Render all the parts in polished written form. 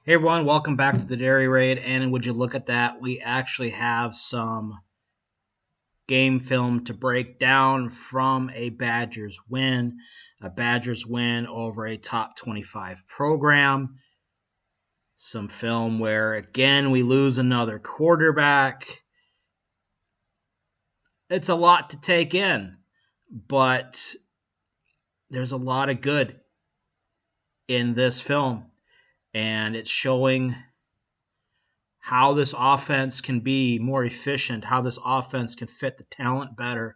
Hey everyone, welcome back to the Dairy Raid. And would you look at that? We actually have some game film to break down from a Badgers win over a top 25 program. Some film where, again, we lose another quarterback. It's a lot to take in, but there's a lot of good in this film, and it's showing how this offense can be more efficient, how this offense can fit the talent better.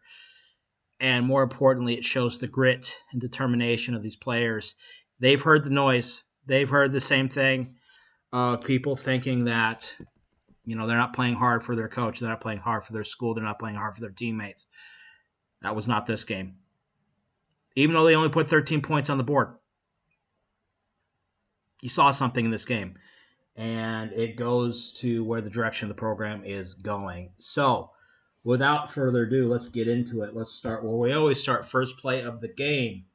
And more importantly, it shows the grit and determination of these players. They've heard the noise. They've heard the same thing of people thinking that, they're not playing hard for their coach. They're not playing hard for their school. They're not playing hard for their teammates. That was not this game. Even though they only put 13 points on the board, you saw something in this game. And it goes to where the direction of the program is going. So, without further ado, let's get into it. Let's start where we always start, first play of the game.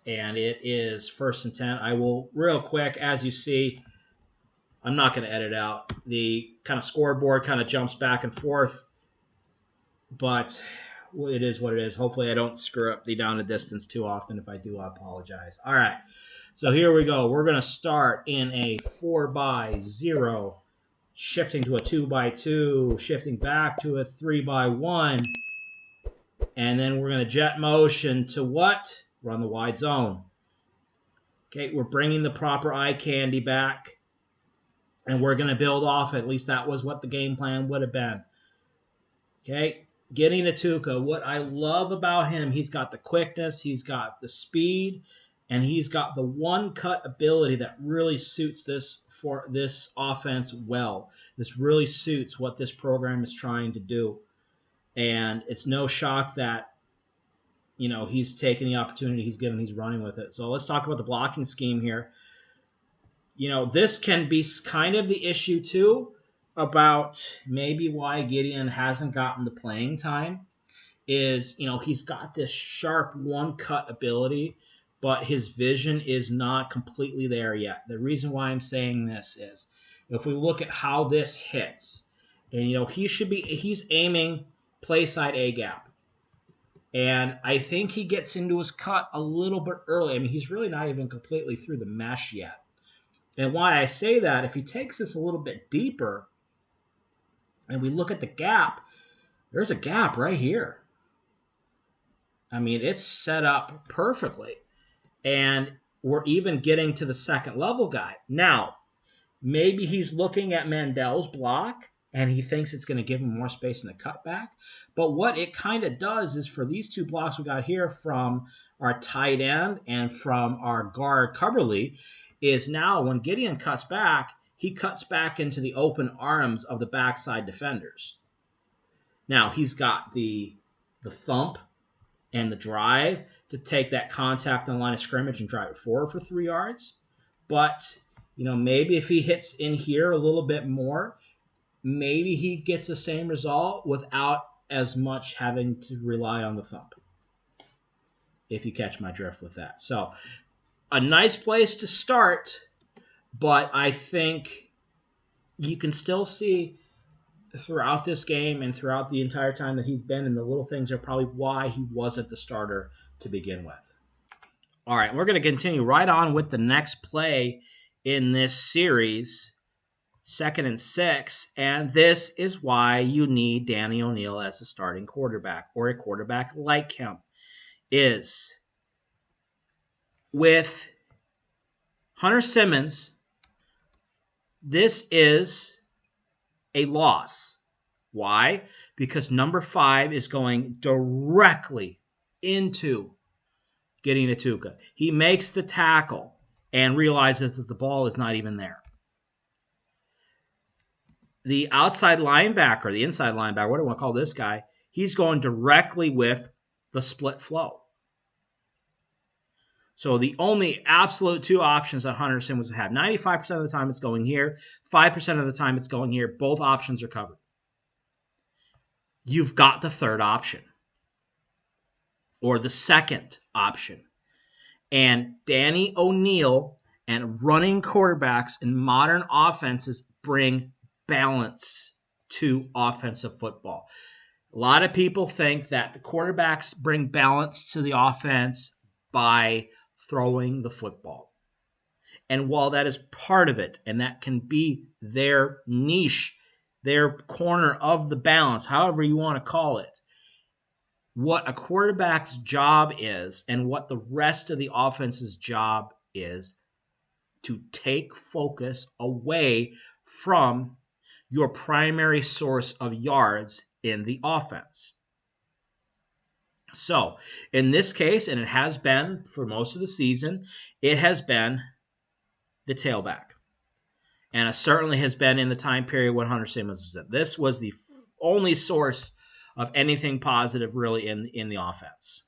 And it is 1st and 10. I will, real quick, as you see, I'm not going to edit out. The kind of scoreboard kind of jumps back and forth, but it is what it is. Hopefully I don't screw up the down and distance too often. If I do, I apologize. All right. So here we go. We're going to start in a 4-by-0, shifting to a 2-by-2, shifting back to a 3-by-1, and then we're going to jet motion to what? Run the wide zone. Okay, we're bringing the proper eye candy back, and we're going to build off. At least that was what the game plan would have been. Okay, getting to Tuca. What I love about him, he's got the quickness, he's got the speed, and he's got the one-cut ability that really suits this offense well. This really suits what this program is trying to do. And it's no shock that, he's taking the opportunity he's given, he's running with it. So let's talk about the blocking scheme here. This can be kind of the issue, too, about maybe why Gideon hasn't gotten the playing time is, he's got this sharp one-cut ability, but his vision is not completely there yet. The reason why I'm saying this is if we look at how this hits, and, he's aiming play side A gap. And I think he gets into his cut a little bit early. I mean, he's really not even completely through the mesh yet. And why I say that, if he takes this a little bit deeper and we look at the gap, there's a gap right here. I mean, it's set up perfectly. And we're even getting to the second level guy. Now, maybe he's looking at Mandel's block and he thinks it's going to give him more space in the cutback. But what it kind of does is for these two blocks we got here from our tight end and from our guard Coverly, is now when Gideon cuts back, he cuts back into the open arms of the backside defenders. Now, he's got the thump and the drive to take that contact on the line of scrimmage and drive it forward for 3 yards. But, maybe if he hits in here a little bit more, maybe he gets the same result without as much having to rely on the thump, if you catch my drift with that. So, a nice place to start, but I think you can still see throughout this game and throughout the entire time that he's been, and the little things are probably why he wasn't the starter to begin with. All right, we're going to continue right on with the next play in this series, 2nd and 6, and this is why you need Danny O'Neal as a starting quarterback, or a quarterback like him, is with Hunter Simmons, this is a loss. Why? Because number 5 is going directly into getting a Tuca. He makes the tackle and realizes that the ball is not even there. The outside linebacker, the inside linebacker, what do I want to call this guy? He's going directly with the split flow. So the only absolute 2 options that Hunter Simmons would have, 95% of the time it's going here, 5% of the time it's going here. Both options are covered. You've got the third option, or the second option. And Danny O'Neal And running quarterbacks in modern offenses bring balance to offensive football. A lot of people think that the quarterbacks bring balance to the offense by throwing the football. And while that is part of it, and that can be their niche, their corner of the balance, however you want to call it, what a quarterback's job is and what the rest of the offense's job is to take focus away from your primary source of yards in the offense. So, in this case, and it has been for most of the season, it has been the tailback. And it certainly has been in the time period when Hunter Simmons was in. This was the only source of anything positive really in the offense.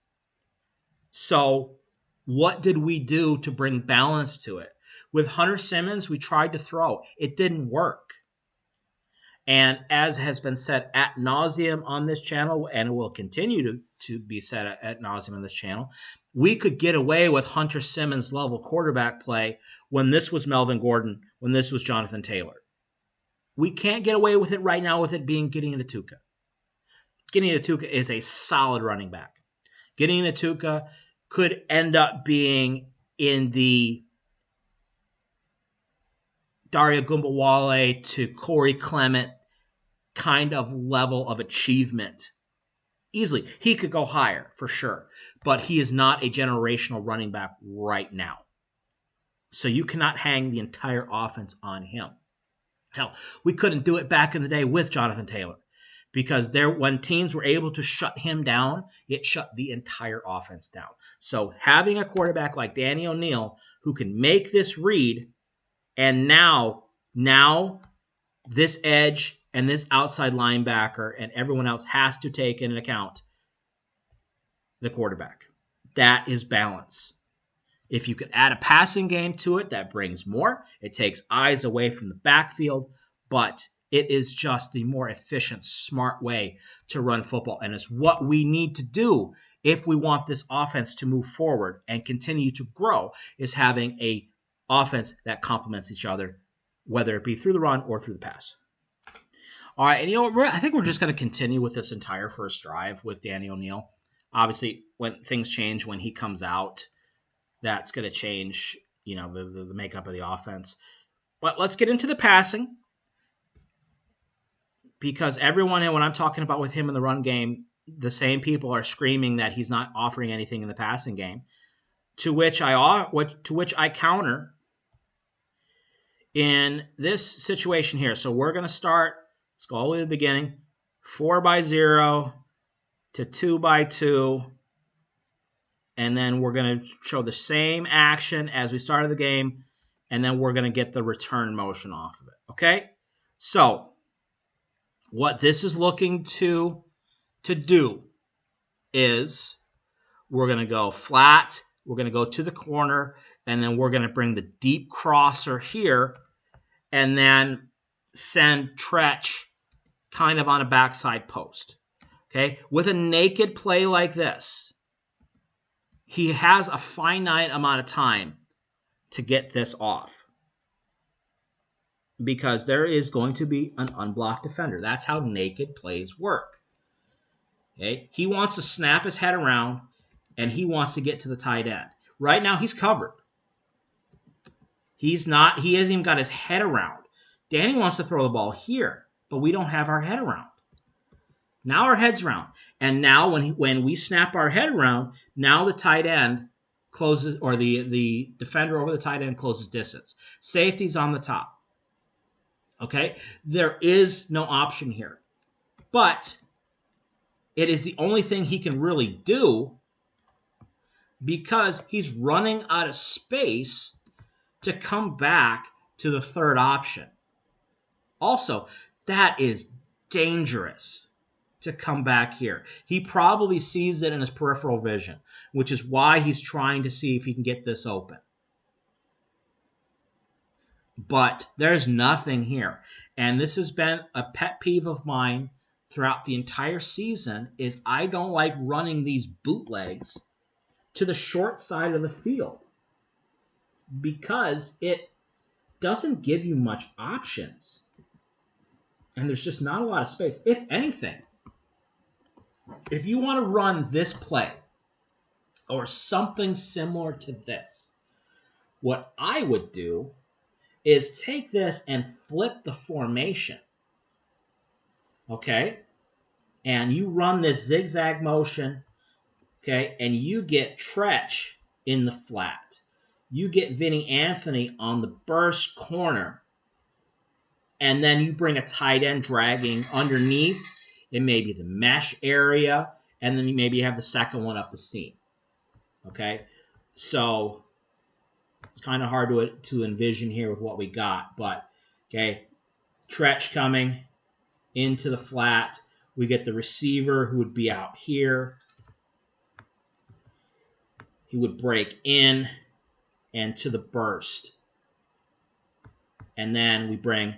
So, what did we do to bring balance to it? With Hunter Simmons, we tried to throw. It didn't work. And as has been said ad nauseum on this channel, and it will continue to be said ad nauseum on this channel, we could get away with Hunter Simmons level quarterback play when this was Melvin Gordon, when this was Jonathan Taylor. We can't get away with it right now with it being Gideon Atuka. Gideon Atuka is a solid running back. Gideon Atuka could end up being in the Daria Gumbawale to Corey Clement kind of level of achievement. Easily. He could go higher for sure, but he is not a generational running back right now. So you cannot hang the entire offense on him. Hell, we couldn't do it back in the day with Jonathan Taylor because when teams were able to shut him down, it shut the entire offense down. So having a quarterback like Danny O'Neil who can make this read, and now this edge and this outside linebacker and everyone else has to take into account the quarterback. That is balance. If you could add a passing game to it, that brings more. It takes eyes away from the backfield, but it is just the more efficient, smart way to run football. And it's what we need to do if we want this offense to move forward and continue to grow, is having a offense that complements each other, whether it be through the run or through the pass. All right, and you know what? I think we're just going to continue with this entire first drive with Danny O'Neil. Obviously, when things change, when he comes out, that's going to change, the makeup of the offense. But let's get into the passing, because everyone, when I'm talking about with him in the run game, the same people are screaming that he's not offering anything in the passing game. To which I counter in this situation here. So we're going to start. Let's go all the way to the beginning. 4x0 to 2x2. And then we're going to show the same action as we started the game. And then we're going to get the return motion off of it. Okay? So what this is looking to do is we're going to go flat. We're going to go to the corner. And then we're going to bring the deep crosser here. And then send Tretch kind of on a backside post. Okay? With a naked play like this, he has a finite amount of time to get this off, because there is going to be an unblocked defender. That's how naked plays work. Okay? He wants to snap his head around, and he wants to get to the tight end. Right now, he's covered. He hasn't even got his head around. Danny wants to throw the ball here, but we don't have our head around. Now our head's around. And now when we snap our head around, now the tight end closes, or the defender over the tight end closes distance. Safety's on the top. Okay? There is no option here. But it is the only thing he can really do, because he's running out of space to come back to the third option. Also, that is dangerous to come back here. He probably sees it in his peripheral vision, which is why he's trying to see if he can get this open. But there's nothing here. And this has been a pet peeve of mine throughout the entire season, is I don't like running these bootlegs to the short side of the field. because it doesn't give you much options. And there's just not a lot of space. If anything, if you want to run this play or something similar to this, what I would do is take this and flip the formation. Okay? And you run this zigzag motion, okay, and you get Tretch in the flat. You get Vinny Anthony on the burst corner, and then you bring a tight end dragging underneath. It may be the mesh area, and then you maybe have the second one up the seam. Okay, so it's kind of hard to envision here with what we got, but okay, Tretch coming into the flat. We get the receiver who would be out here. He would break in and to the burst. And then we bring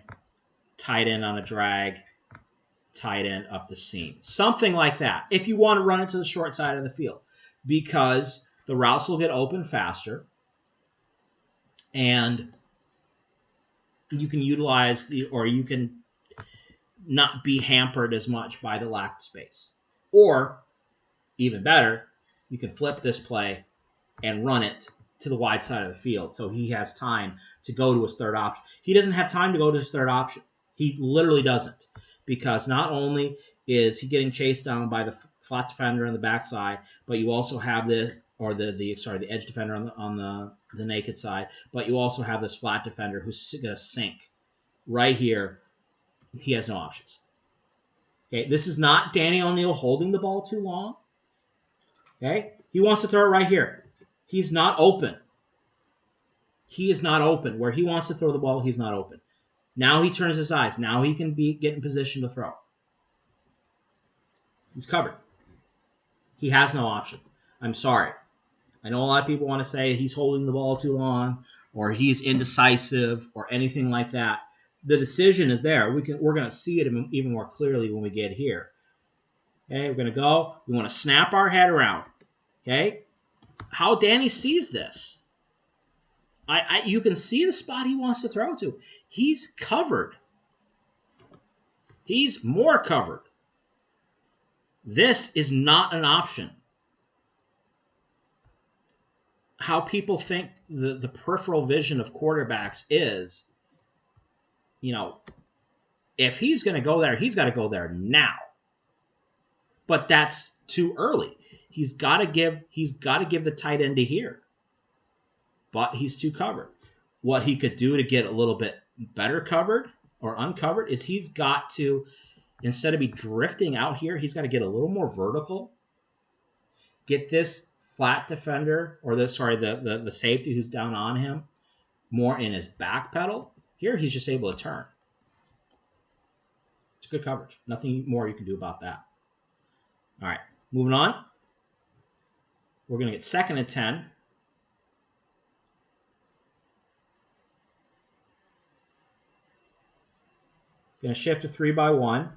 tight end on a drag, tight end up the seam. Something like that, if you want to run it to the short side of the field, because the routes will get open faster and you can utilize you can not be hampered as much by the lack of space. Or, even better, you can flip this play and run it to the wide side of the field so he has time to go to his third option. He doesn't have time to go to his third option. He literally doesn't, because not only is he getting chased down by the flat defender on the backside, but you also have the edge defender on the naked side, but you also have this flat defender who's going to sink right here. He has no options. Okay, this is not Danny O'Neil holding the ball too long. Okay, he wants to throw it right here. He's not open. He is not open. Where he wants to throw the ball, he's not open. Now he turns his eyes. Now he can get in position to throw. He's covered. He has no option. I'm sorry. I know a lot of people want to say he's holding the ball too long or he's indecisive or anything like that. The decision is there. We're going to see it even more clearly when we get here. Okay, we're going to go. We want to snap our head around. Okay? How Danny sees this. You can see the spot he wants to throw to. He's covered. He's more covered. This is not an option. How people think the peripheral vision of quarterbacks is, if he's going to go there, he's got to go there now. But that's too early. He's got to give the tight end to here. But he's too covered. What he could do to get a little bit better covered or uncovered is he's got to, instead of be drifting out here, he's got to get a little more vertical. Get this flat defender or the safety who's down on him more in his back pedal. Here he's just able to turn. It's good coverage. Nothing more you can do about that. All right, moving on. We're going to get 2nd and 10. Going to shift to 3-by-1.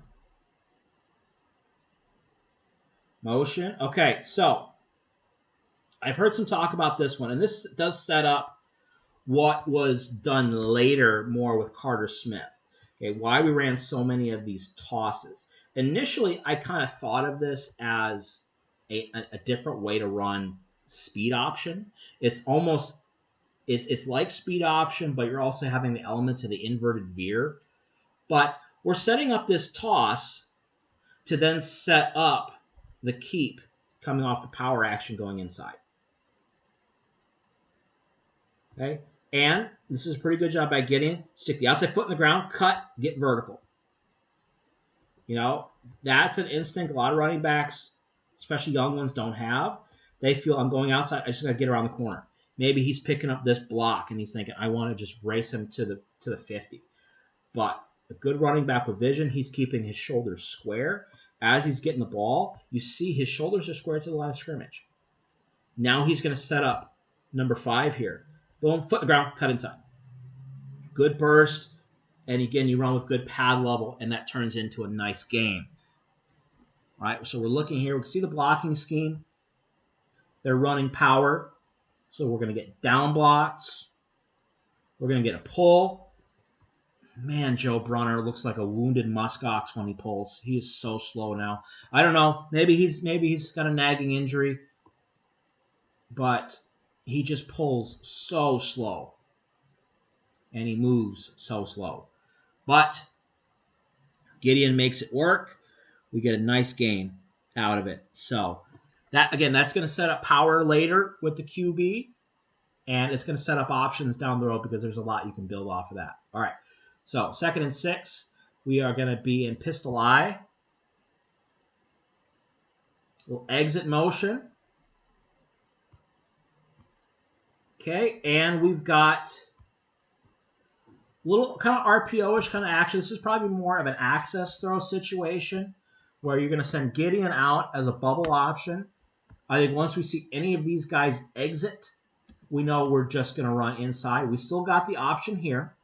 Motion. Okay, so I've heard some talk about this one, and this does set up what was done later more with Carter Smith. Okay, why we ran so many of these tosses. Initially, I kind of thought of this as a different way to run speed option. It's almost it's like speed option, but you're also having the elements of the inverted veer. But we're setting up this toss to then set up the keep coming off the power action going inside. Okay, and this is a pretty good job by stick the outside foot in the ground, cut, get vertical. That's an instinct a lot of running backs, especially young ones, don't have. They feel, I'm going outside, I just got to get around the corner. Maybe he's picking up this block and he's thinking, I want to just race him to the 50. But a good running back with vision, he's keeping his shoulders square. As he's getting the ball, you see his shoulders are square to the line of scrimmage. Now he's going to set up number 5 here. Boom, foot in the ground, cut inside. Good burst. And again, you run with good pad level, and that turns into a nice game. All right, so we're looking here. We can see the blocking scheme. They're running power. So we're going to get down blocks. We're going to get a pull. Man, Joe Brunner looks like a wounded muskox when he pulls. He is so slow now. I don't know. Maybe he's got a nagging injury, but he just pulls so slow, and he moves so slow. But Gideon makes it work. We get a nice game out of it. So that again, that's going to set up power later with the QB, and it's going to set up options down the road because there's a lot you can build off of that. All right. So 2nd and 6, we are going to be in pistol I. We'll exit motion. Okay, and we've got little kind of RPO-ish kind of action. This is probably more of an access throw situation where you're going to send Gideon out as a bubble option. I think once we see any of these guys exit, we know we're just going to run inside. We still got the option here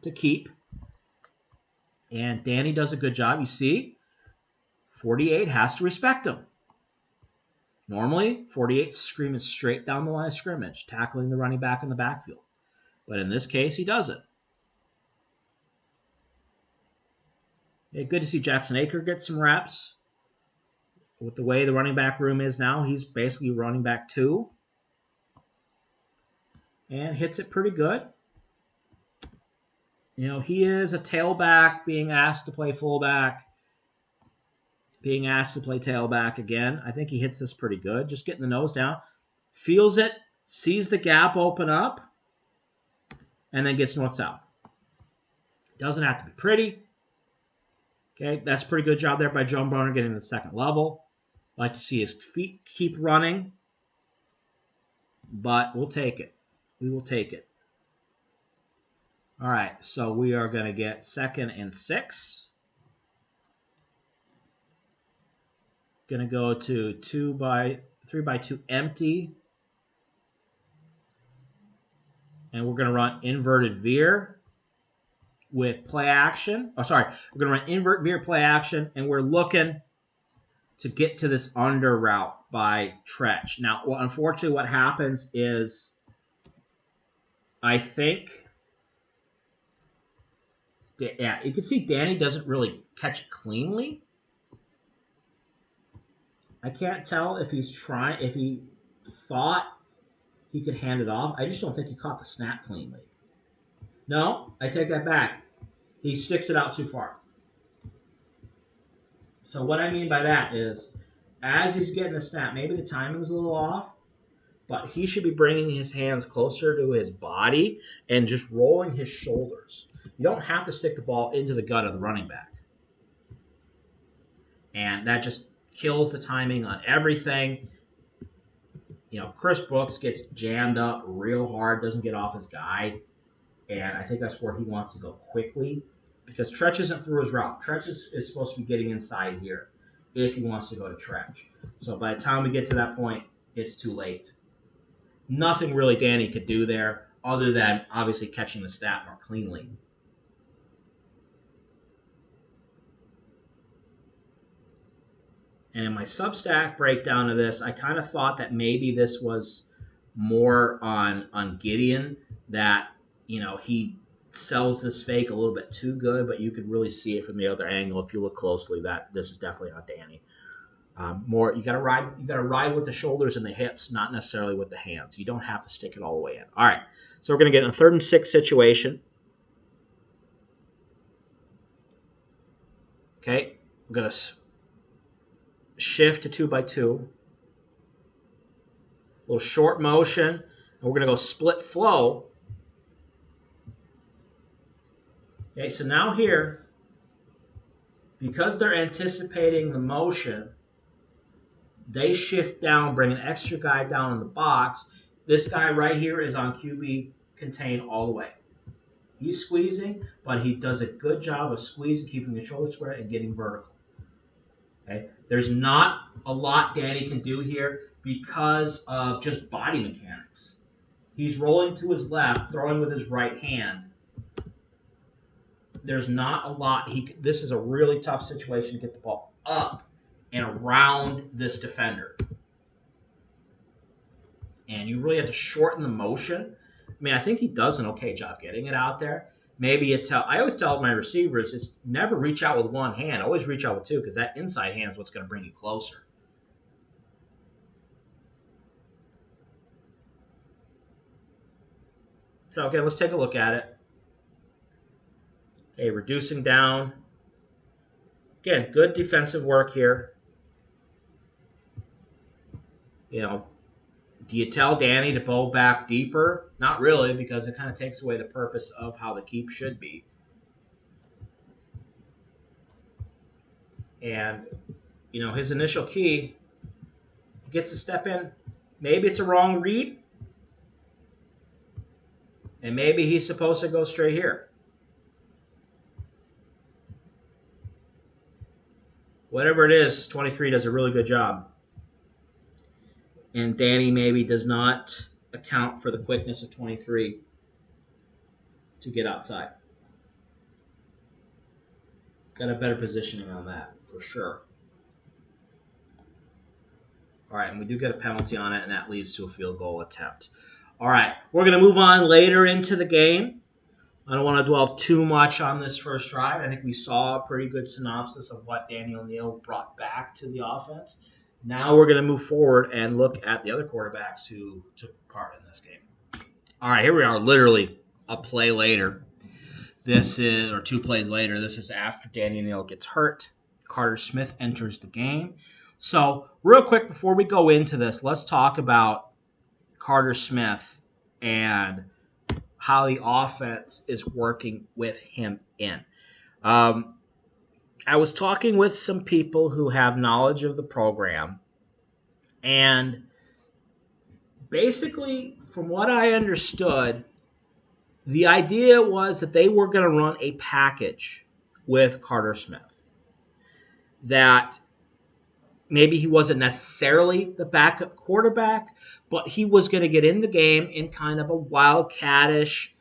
to keep. And Danny does a good job. You see, 48 has to respect him. Normally, 48's screaming straight down the line of scrimmage, tackling the running back in the backfield. But in this case, he doesn't. Yeah, good to see Jackson Aker get some reps. With the way the running back room is now, he's basically running back 2. And hits it pretty good. You know, he is a tailback being asked to play fullback. Being asked to play tailback again. I think he hits this pretty good. Just getting the nose down. Feels it. Sees the gap open up. And then gets north-south. Doesn't have to be pretty. Okay, that's a pretty good job there by Joe Brunner getting to the second level. Like to see his feet keep running. But we'll take it. We will take it. All right, so we are going to get 2nd and 6. Going to go to 3x2 empty. And we're going to run inverted veer with play action. Oh, sorry. We're going to run invert veer play action, and we're looking to get to this under route by Tretch. Now, unfortunately, what happens is I think, yeah, you can see Danny doesn't really catch it cleanly. I can't tell if he thought he could hand it off. I just don't think he caught the snap cleanly. No, I take that back. He sticks it out too far. So what I mean by that is, as he's getting the snap, maybe the timing's a little off, but he should be bringing his hands closer to his body and just rolling his shoulders. You don't have to stick the ball into the gut of the running back. And that just kills the timing on everything. You know, Chris Brooks gets jammed up real hard, doesn't get off his guy. And I think that's where he wants to go quickly because Tretch isn't through his route. Tretch is supposed to be getting inside here if he wants to go to Tretch. So by the time we get to that point, it's too late. Nothing really Danny could do there other than obviously catching the snap more cleanly. And in my Substack breakdown of this, I kind of thought that maybe this was more on Gideon, that, you know, he sells this fake a little bit too good, but you could really see it from the other angle if you look closely that this is definitely on Danny. More, you got to ride with the shoulders and the hips, not necessarily with the hands. You don't have to stick it all the way in. All right, so we're going to get in a 3rd and 6 situation. Okay, we're going to shift to 2x2. Little short motion, and we're going to go split flow. Okay, so now here, because they're anticipating the motion, they shift down, bring an extra guy down in the box. This guy right here is on QB contain all the way. He's squeezing, but he does a good job of squeezing, keeping the shoulder square, and getting vertical. Okay, there's not a lot Danny can do here because of just body mechanics. He's rolling to his left, throwing with his right hand. There's not a lot. This is a really tough situation to get the ball up and around this defender. And you really have to shorten the motion I mean, I think he does an okay job getting it out there. Maybe I always tell my receivers is never reach out with one hand. Always reach out with two because that inside hand is what's going to bring you closer. So okay, let's take a look at it. Okay, reducing down. Again, good defensive work here. You know, do you tell Danny to bow back deeper? Not really, because it kind of takes away the purpose of how the keep should be. And, his initial key gets a step in. Maybe it's a wrong read. And maybe he's supposed to go straight here. Whatever it is, 23 does a really good job. And Danny maybe does not account for the quickness of 23 to get outside. Got a better positioning on that, for sure. All right, and we do get a penalty on it, and that leads to a field goal attempt. All right, we're going to move on later into the game. I don't want to dwell too much on this first drive. I think we saw a pretty good synopsis of what Danny O'Neil brought back to the offense. Now we're going to move forward and look at the other quarterbacks who took part in this game. All right, here we are, literally a play later. Or 2 plays later. This is after Danny O'Neil gets hurt. Carter Smith enters the game. So, real quick before we go into this, let's talk about Carter Smith and how the offense is working with him in. I was talking with some people who have knowledge of the program, and basically, from what I understood, the idea was that they were going to run a package with Carter Smith. That maybe he wasn't necessarily the backup quarterback, but he was going to get in the game in kind of a wildcatish,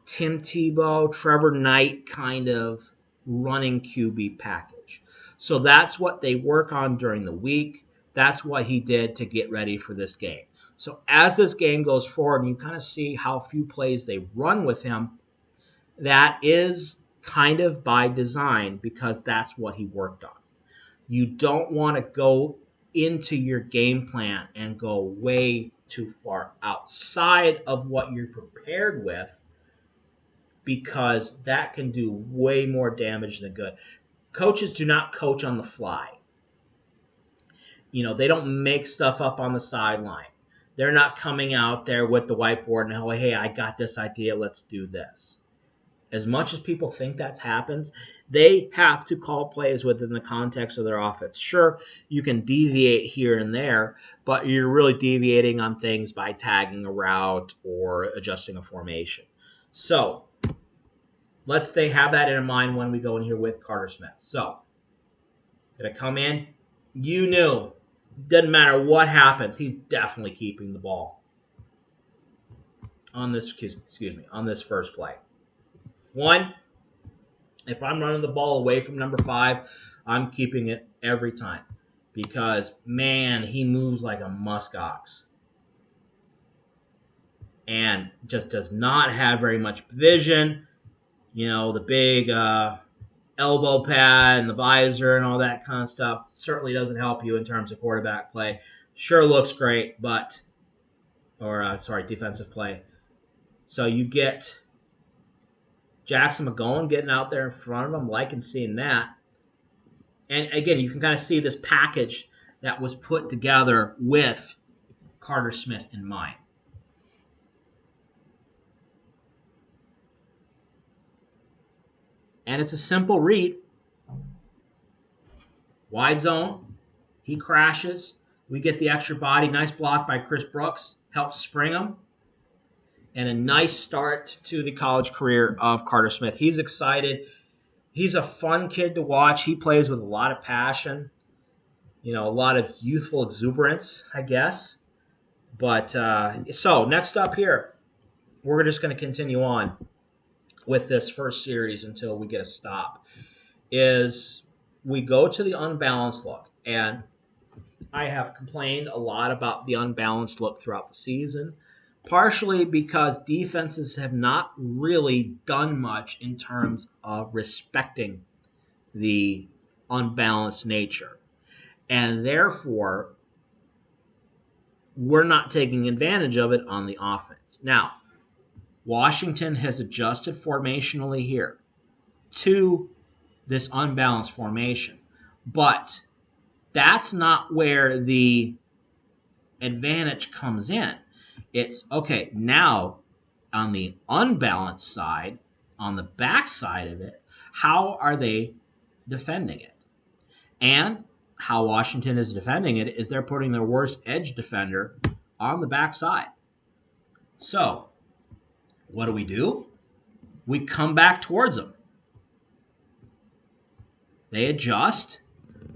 Tim Tebow, Trevor Knight kind of running QB package. So that's what they work on during the week. That's what he did to get ready for this game. So as this game goes forward, and you kind of see how few plays they run with him, that is kind of by design because that's what he worked on. You don't want to go into your game plan and go way too far outside of what you're prepared with because that can do way more damage than good. Coaches do not coach on the fly. They don't make stuff up on the sideline. They're not coming out there with the whiteboard and, oh, hey, I got this idea, let's do this. As much as people think that happens, they have to call plays within the context of their offense. Sure, you can deviate here and there, but you're really deviating on things by tagging a route or adjusting a formation. So let's have that in mind when we go in here with Carter Smith. So, going to come in. You knew. Doesn't matter what happens, he's definitely keeping the ball on this. On this first play. One, if I'm running the ball away from number 5, I'm keeping it every time because, man, he moves like a muskox and just does not have very much vision. The big elbow pad and the visor and all that kind of stuff certainly doesn't help you in terms of quarterback play. Sure looks great, defensive play. So you get Jackson McGowan getting out there in front of him, liking seeing that. And again, you can kind of see this package that was put together with Carter Smith in mind. And it's a simple read. Wide zone. He crashes. We get the extra body. Nice block by Chris Brooks. Helps spring him. And a nice start to the college career of Carter Smith. He's excited. He's a fun kid to watch. He plays with a lot of passion. A lot of youthful exuberance, I guess. But so next up here, we're just going to continue on with this first series until we get a stop, is we go to the unbalanced look. And I have complained a lot about the unbalanced look throughout the season, partially because defenses have not really done much in terms of respecting the unbalanced nature. And therefore, we're not taking advantage of it on the offense. Now, Washington has adjusted formationally here to this unbalanced formation. But that's not where the advantage comes in. It's okay, now on the unbalanced side, on the back side of it, how are they defending it? And how Washington is defending it is they're putting their worst edge defender on the backside. So, what do? We come back towards them. They adjust,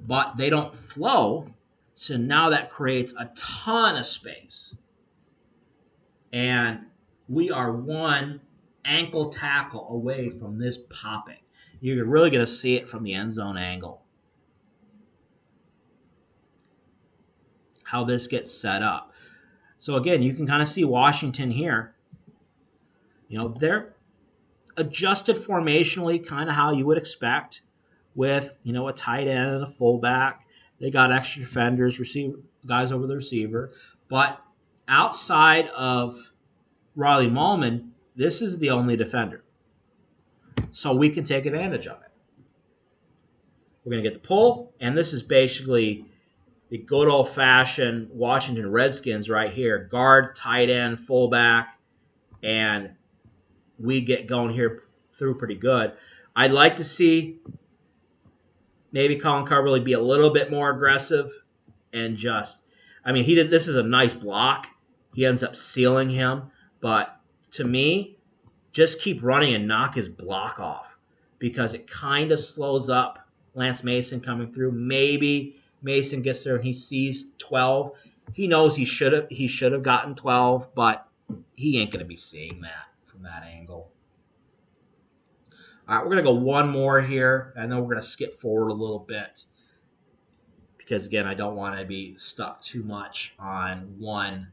but they don't flow. So now that creates a ton of space. And we are one ankle tackle away from this popping. You're really going to see it from the end zone angle. How this gets set up. So again, you can kind of see Washington here. They're adjusted formationally, kind of how you would expect with, a tight end and a fullback. They got extra defenders, guys over the receiver. But outside of Riley Mahlman, this is the only defender. So we can take advantage of it. We're going to get the pull, and this is basically the good old-fashioned Washington Redskins right here. Guard, tight end, fullback, and we get going here through pretty good. I'd like to see maybe Colin Carberly be a little bit more aggressive and this is a nice block. He ends up sealing him. But to me, just keep running and knock his block off because it kind of slows up Lance Mason coming through. Maybe Mason gets there and he sees 12. He knows he should have gotten 12, but he ain't going to be seeing that from that angle. All right, we're going to go one more here, and then we're going to skip forward a little bit because, again, I don't want to be stuck too much on one.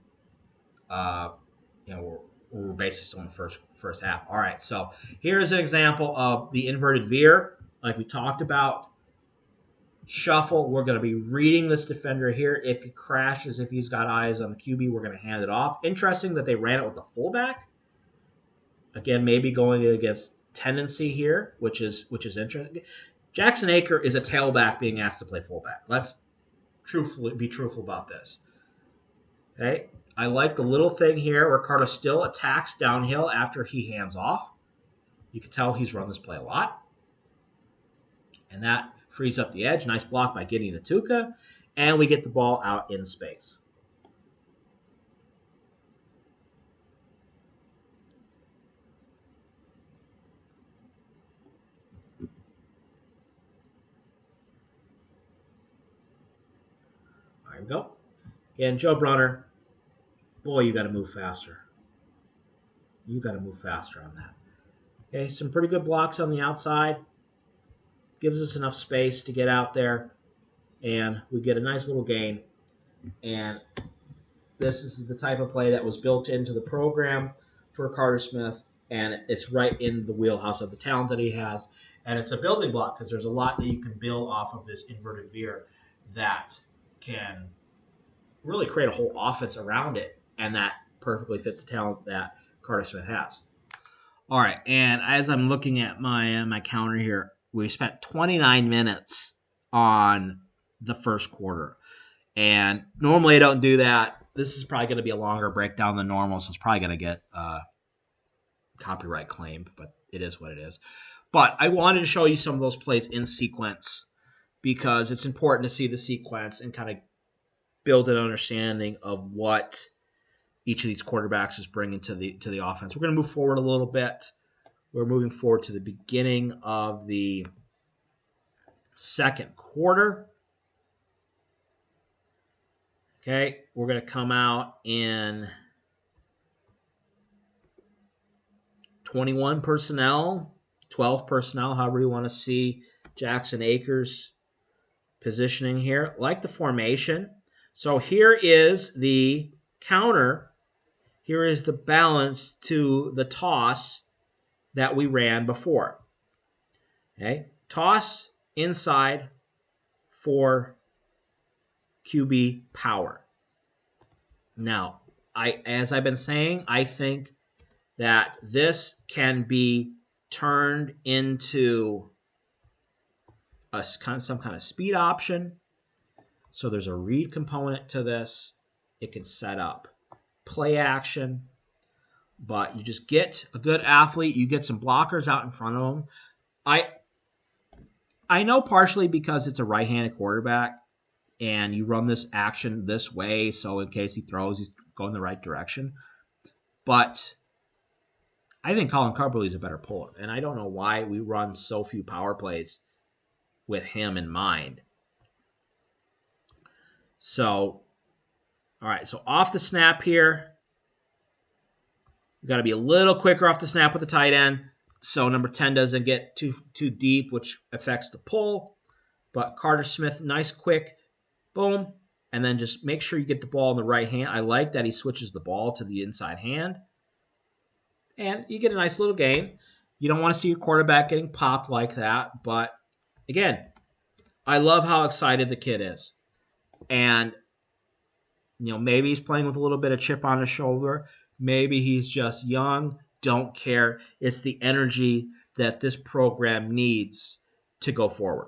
We're basically still in the first half. All right, so here's an example of the inverted veer, like we talked about. Shuffle, we're going to be reading this defender here. If he crashes, if he's got eyes on the QB, we're going to hand it off. Interesting that they ran it with the fullback. Again, maybe going against tendency here, which is interesting. Jackson Aker is a tailback being asked to play fullback. Let's be truthful about this. Okay, I like the little thing here. Ricardo still attacks downhill after he hands off. You can tell he's run this play a lot. And that frees up the edge. Nice block by Gideon Atuka. And we get the ball out in space. There we go. Again, Joe Brunner. Boy, you got to move faster. You got to move faster on that. Okay, some pretty good blocks on the outside. Gives us enough space to get out there. And we get a nice little gain. And this is the type of play that was built into the program for Carter Smith. And it's right in the wheelhouse of the talent that he has. And it's a building block because there's a lot that you can build off of this inverted veer that can really create a whole offense around it. And that perfectly fits the talent that Carter Smith has. All right, and as I'm looking at my counter here, we spent 29 minutes on the first quarter. And normally I don't do that. This is probably going to be a longer breakdown than normal, so it's probably going to get copyright claimed, but it is what it is. But I wanted to show you some of those plays in sequence because it's important to see the sequence and kind of build an understanding of what each of these quarterbacks is bringing to the offense. We're going to move forward a little bit. We're moving forward to the beginning of the second quarter. Okay, we're going to come out in 21 personnel, 12 personnel, however you want to see Jackson Aker's positioning here. Like the formation. So here is the counter. here is the balance to the toss that we ran before. Okay, toss inside for QB power. Now, as I've been saying, I think that this can be turned into some kind of speed option. So there's a read component to this. It can set up play action, but you just get a good athlete. You get some blockers out in front of them. I know partially because it's a right-handed quarterback, and you run this action this way, so in case he throws, he's going the right direction. But I think Colin Carberry is a better puller, and I don't know why we run so few power plays with him in mind. So, all right, so off the snap here, you got to be a little quicker off the snap with the tight end, so number 10 doesn't get too deep, which affects the pull. But Carter Smith, nice quick, boom, and then just make sure you get the ball in the right hand. I like that he switches the ball to the inside hand. And you get a nice little gain. You don't want to see your quarterback getting popped like that. But, again, I love how excited the kid is. And, maybe he's playing with a little bit of chip on his shoulder. Maybe he's just young. Don't care. It's the energy that this program needs to go forward.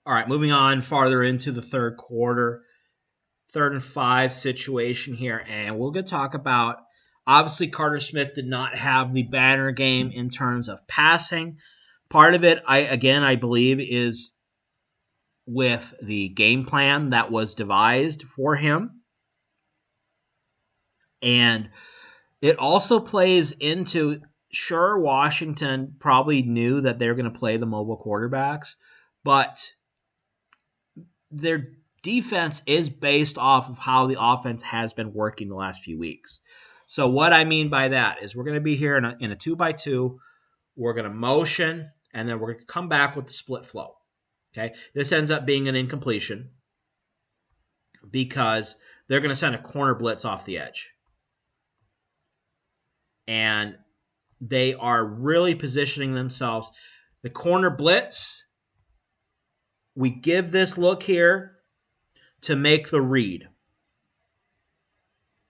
All right, moving on farther into the third quarter. 3rd and 5 situation here. And we're going to talk about, obviously, Carter Smith did not have the banner game in terms of passing. Part of it, I believe, is with the game plan that was devised for him. And it also plays into, sure, Washington probably knew that they're going to play the mobile quarterbacks, but their defense is based off of how the offense has been working the last few weeks. So what I mean by that is we're going to be here in a 2x2. We're going to motion, and then we're going to come back with the split flow. Okay, this ends up being an incompletion because they're going to send a corner blitz off the edge. And they are really positioning themselves. The corner blitz, we give this look here to make the read.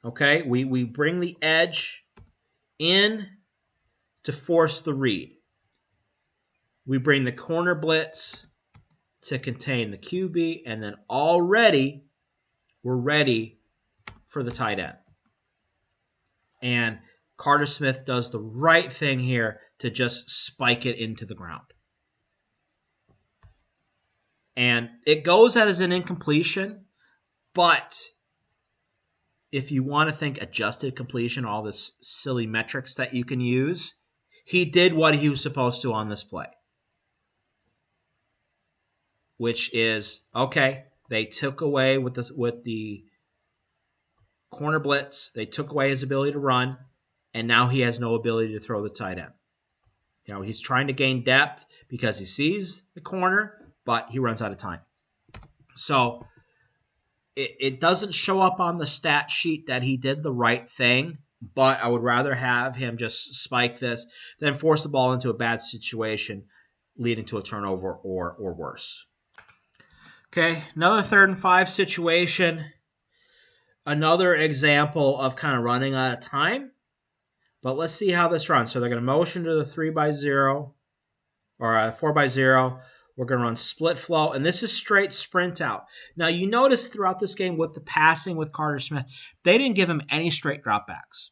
Okay, we bring the edge in to force the read. We bring the corner blitz to contain the QB, and then already we're ready for the tight end. And Carter Smith does the right thing here to just spike it into the ground. And it goes as an incompletion, but if you want to think adjusted completion, all this silly metrics that you can use, he did what he was supposed to on this play. Which is, okay, they took away with the corner blitz, they took away his ability to run, and now he has no ability to throw the tight end. He's trying to gain depth because he sees the corner, but he runs out of time. So it doesn't show up on the stat sheet that he did the right thing, but I would rather have him just spike this than force the ball into a bad situation leading to a turnover or worse. Okay, another 3rd and 5 situation. Another example of kind of running out of time. But let's see how this runs. So they're going to motion to the 3x0 or 4x0. We're going to run split flow, and this is straight sprint out. Now, you notice throughout this game with the passing with Carter Smith, they didn't give him any straight dropbacks.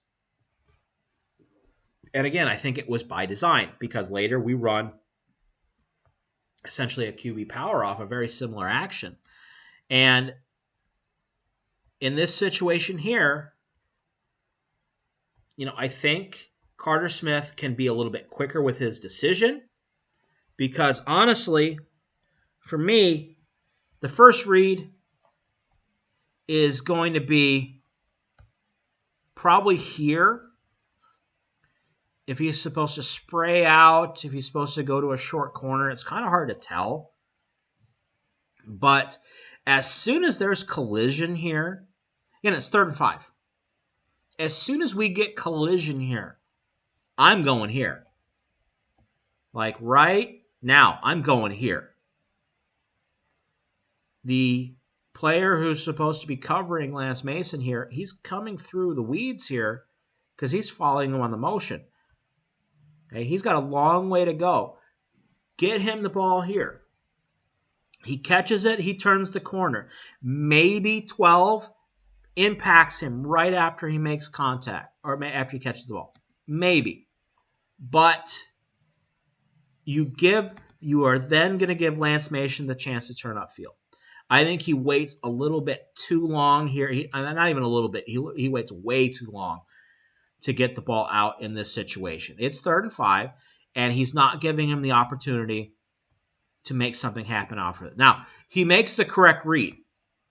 And again, I think it was by design because later we run essentially a QB power off a very similar action. And in this situation here, I think Carter Smith can be a little bit quicker with his decision because honestly, for me, the first read is going to be probably here. If he's supposed to spray out, if he's supposed to go to a short corner, it's kind of hard to tell. But as soon as there's collision here, again, it's 3rd and 5. As soon as we get collision here, I'm going here. Like right now, I'm going here. The player who's supposed to be covering Lance Mason here, he's coming through the weeds here because he's following him on the motion. Okay, he's got a long way to go. Get him the ball here. He catches it. He turns the corner. Maybe 12 impacts him right after he makes contact or after he catches the ball. Maybe. But you are then going to give Lance Mason the chance to turn upfield. I think he waits a little bit too long here. Not even a little bit. He waits way too long to get the ball out in this situation. It's 3rd and 5, and he's not giving him the opportunity to make something happen off of it. Now, he makes the correct read,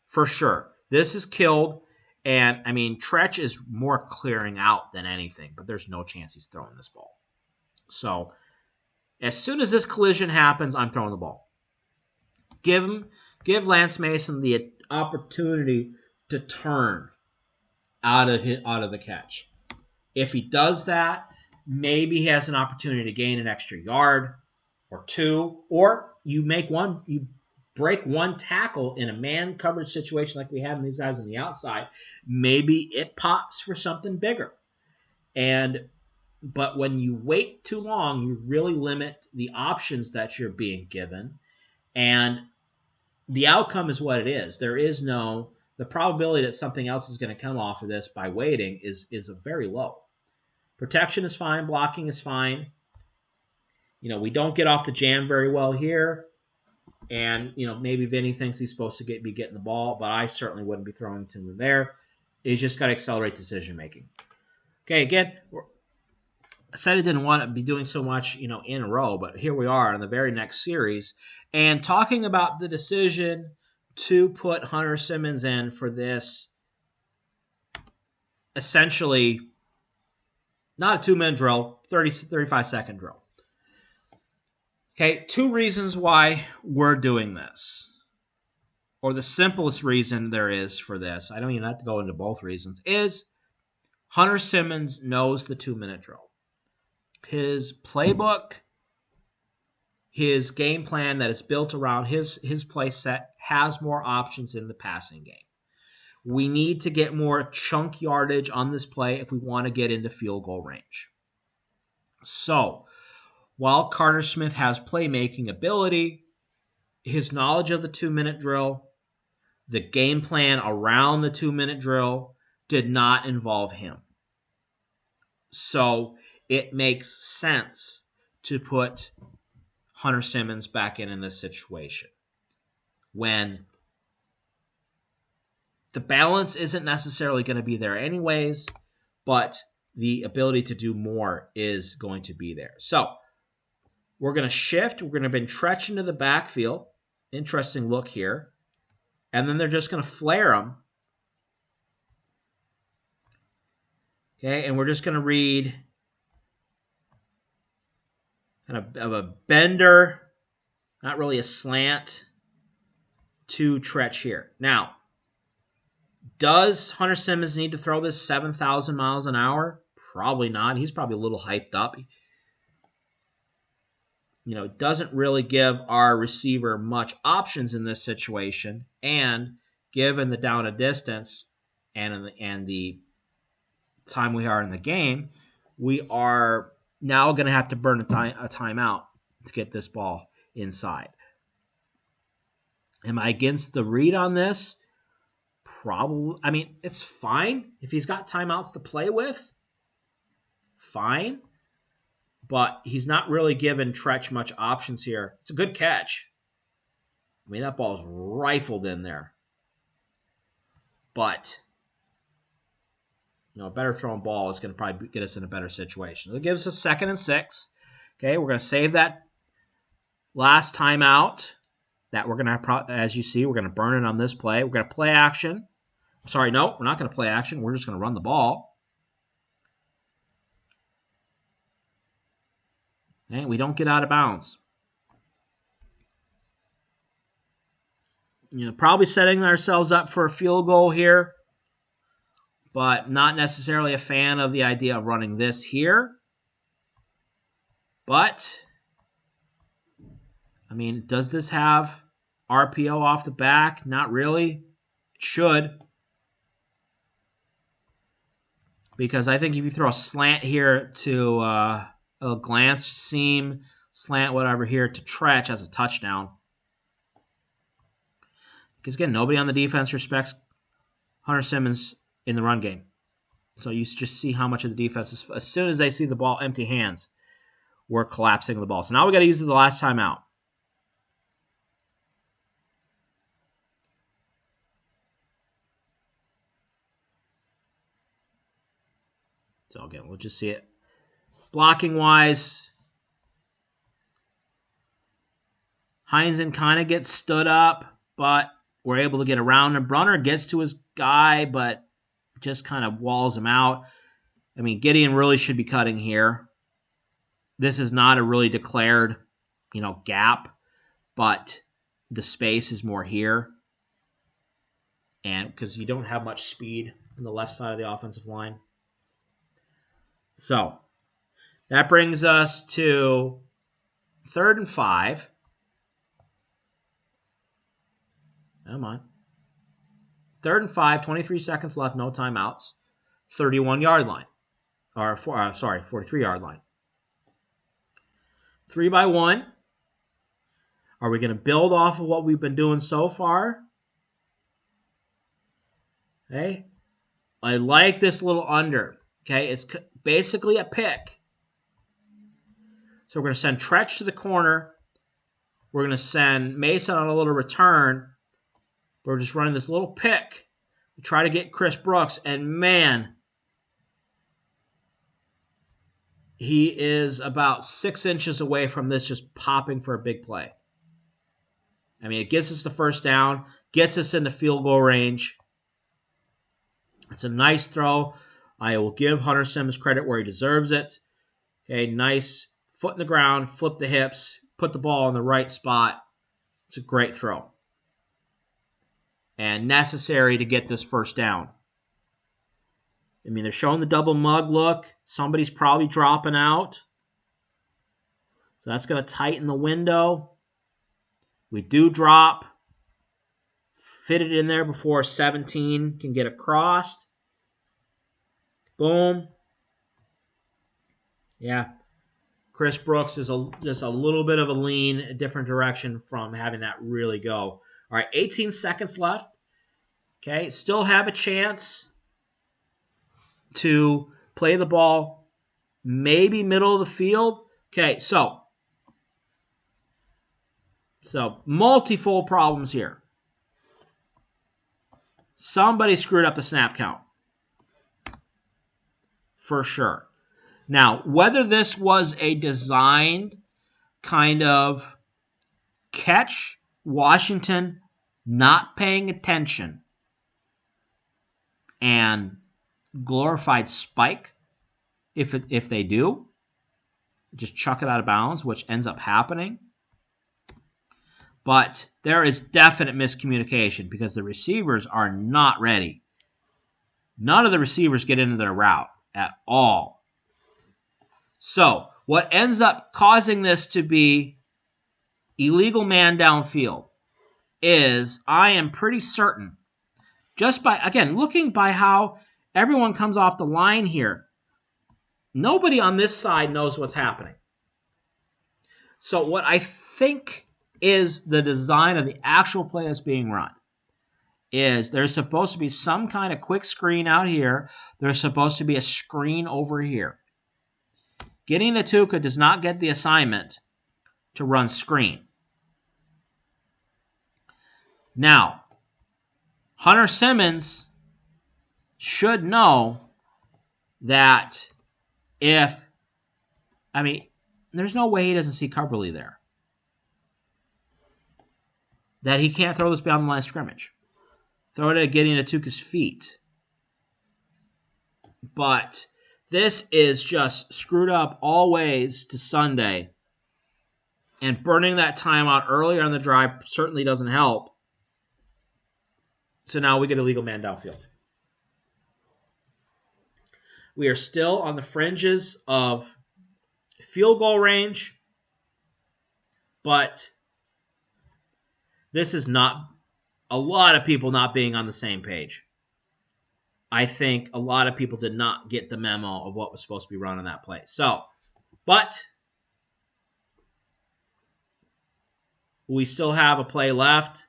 for sure. This is killed, and, I mean, Tretch is more clearing out than anything, but there's no chance he's throwing this ball. So, as soon as this collision happens, I'm throwing the ball. Give Lance Mason the opportunity to turn out of the catch. If he does that, maybe he has an opportunity to gain an extra yard or two, or you break one tackle in a man coverage situation like we had in these guys on the outside. Maybe it pops for something bigger. But when you wait too long, you really limit the options that you're being given, and the outcome is what it is. The probability that something else is going to come off of this by waiting is very low. Protection is fine. Blocking is fine. We don't get off the jam very well here. And, maybe Vinny thinks he's supposed to be getting the ball, but I certainly wouldn't be throwing to him there. He's just got to accelerate decision making. Okay, again, I said I didn't want to be doing so much, in a row, but here we are in the very next series. And talking about the decision to put Hunter Simmons in for this essentially not a 2-minute drill, 35-second drill. Okay, 2 reasons why we're doing this. Or the simplest reason there is for this, I don't even have to go into both reasons, is Hunter Simmons knows the 2-minute drill. His playbook, his game plan that is built around his play set has more options in the passing game. We need to get more chunk yardage on this play if we want to get into field goal range. So, while Carter Smith has playmaking ability, his knowledge of the 2-minute drill, the game plan around the 2-minute drill did not involve him. So, it makes sense to put Hunter Simmons back in this situation when the balance isn't necessarily going to be there anyways, but the ability to do more is going to be there. So we're going to shift. We're going to bring Tretch into the backfield. Interesting look here. And then they're just going to flare him. Okay, and we're just going to read kind of a bender, not really a slant, to Tretch here. Now, does Hunter Simmons need to throw this 7,000 miles an hour? Probably not. He's probably a little hyped up. It doesn't really give our receiver much options in this situation. And given the down and distance and the time we are in the game, we are now going to have to burn a timeout to get this ball inside. Am I against the read on this? Probably. I mean, it's fine. If he's got timeouts to play with, fine. But he's not really given Tretch much options here. It's a good catch. I mean, that ball's rifled in there. But, a better thrown ball is going to probably get us in a better situation. It gives us 2nd and 6. Okay, we're going to save that last timeout. That we're going to, as you see, we're going to burn it on this play. We're going to play action. Sorry, no, we're not going to play action. We're just going to run the ball. Okay, we don't get out of bounds. Probably setting ourselves up for a field goal here. but not necessarily a fan of the idea of running this here. But, I mean, does this have RPO off the back? Not really. It should. Because I think if you throw a slant here to a glance, seam, slant, whatever here to Tretch as a touchdown. Because, again, nobody on the defense respects Hunter Simmons in the run game. So you just see how much of the defense is. As soon as they see the ball empty hands, we're collapsing the ball. So now we got to use it the last time out. So again, we'll just see it. Blocking wise, Heinzen kind of gets stood up, but we're able to get around him. Brunner gets to his guy, but just kind of walls him out. I mean, Gideon really should be cutting here. This is not a really declared, gap, but the space is more here. And because you don't have much speed on the left side of the offensive line. So that brings us to 3rd and 5. Come on. 3rd and 5, 23 seconds left, no timeouts. 31-yard line. 43-yard line. 3-by-1. Are we going to build off of what we've been doing so far? Okay. I like this little under. Okay, it's basically a pick. So we're going to send Tretch to the corner. We're going to send Mason on a little return. We're just running this little pick to try to get Chris Brooks. And man, he is about 6 inches away from this just popping for a big play. I mean, it gets us the first down, gets us into field goal range. It's a nice throw. I will give Hunter Simmons credit where he deserves it. Okay, nice foot in the ground, flip the hips, put the ball in the right spot. It's a great throw. And necessary to get this first down. I mean, they're showing the double mug look. Somebody's probably dropping out. So that's going to tighten the window. We do drop. Fit it in there before 17 can get across. Boom. Yeah. Chris Brooks is just a little bit of a lean, a different direction from having that really go. All right, 18 seconds left. Okay, still have a chance to play the ball maybe middle of the field. Okay, so multifold problems here. Somebody screwed up the snap count. For sure. Now, whether this was a designed kind of catch, Washington not paying attention, and glorified spike, if they do, just chuck it out of bounds, which ends up happening. But there is definite miscommunication because the receivers are not ready. None of the receivers get into their route at all. So what ends up causing this to be illegal man downfield is, I am pretty certain, just by, again, looking by how everyone comes off the line here, nobody on this side knows what's happening. So what I think is the design of the actual play that's being run is there's supposed to be some kind of quick screen out here. There's supposed to be a screen over here. Getting Natuka does not get the assignment to run screen. Now, Hunter Simmons should know that there's no way he doesn't see Cubberly there. That he can't throw this beyond the line of scrimmage. Throw it at Gideon Natuka's feet. But this is just screwed up all ways to Sunday. And burning that timeout earlier on the drive certainly doesn't help. So now we get a legal man downfield. We are still on the fringes of field goal range, but this is not a lot of people not being on the same page. I think a lot of people did not get the memo of what was supposed to be run on that play. So, but we still have a play left.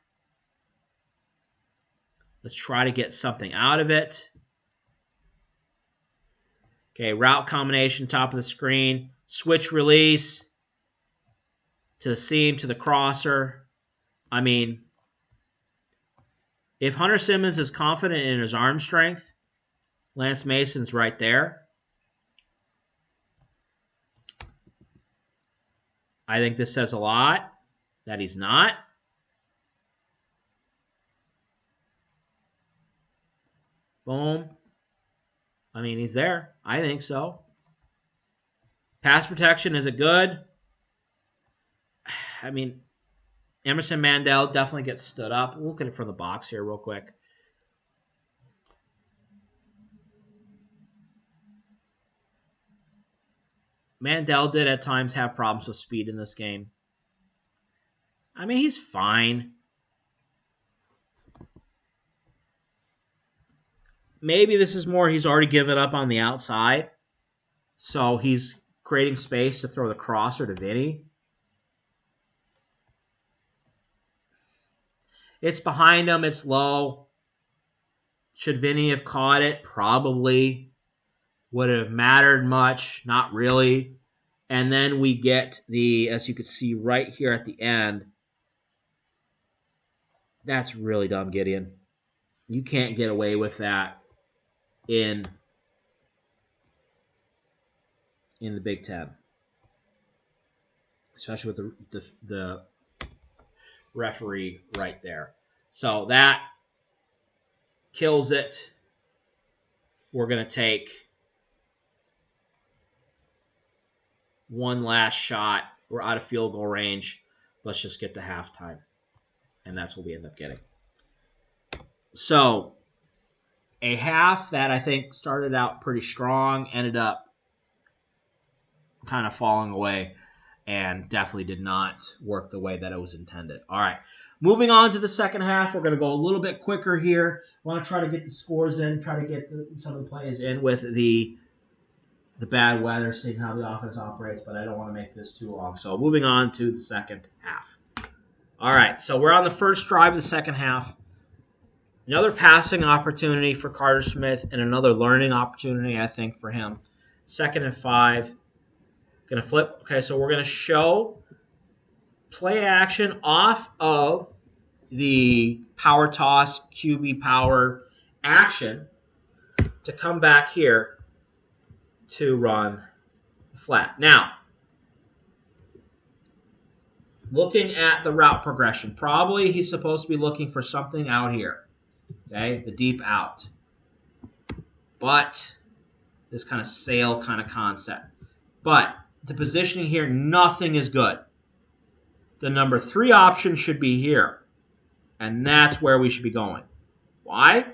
Let's try to get something out of it. Okay, route combination, top of the screen. Switch release to the seam, to the crosser. I mean, if Hunter Simmons is confident in his arm strength, Lance Mason's right there. I think this says a lot that he's not. Boom. I mean, he's there. I think so. Pass protection, is it good? I mean, Emerson Mandel definitely gets stood up. We'll look at it from the box here real quick. Mandel did at times have problems with speed in this game. I mean, he's fine. Maybe this is more he's already given up on the outside. So he's creating space to throw the crosser to Vinny. It's behind him. It's low. Should Vinny have caught it? Probably. Would it have mattered much? Not really. And then we get the, as you can see right here at the end, that's really dumb, Gideon. You can't get away with that in the Big Ten, especially with the referee right there. So that kills it. We're going to take one last shot. We're out of field goal range. Let's just get to halftime. And that's what we end up getting. So a half that I think started out pretty strong, ended up kind of falling away, and definitely did not work the way that it was intended. All right, moving on to the second half. We're going to go a little bit quicker here. I want to try to get the scores in, try to get some of the plays in with the bad weather, seeing how the offense operates, but I don't want to make this too long. So moving on to the second half. All right, so we're on the first drive of the second half. Another passing opportunity for Carter Smith and another learning opportunity, I think, for him. 2nd and 5. Going to flip. Okay, so we're going to show play action off of the power toss, QB power action to come back here to run flat. Now, looking at the route progression, probably he's supposed to be looking for something out here. Okay, the deep out. But this kind of sail kind of concept. But the positioning here, nothing is good. The number 3 option should be here. And that's where we should be going. Why?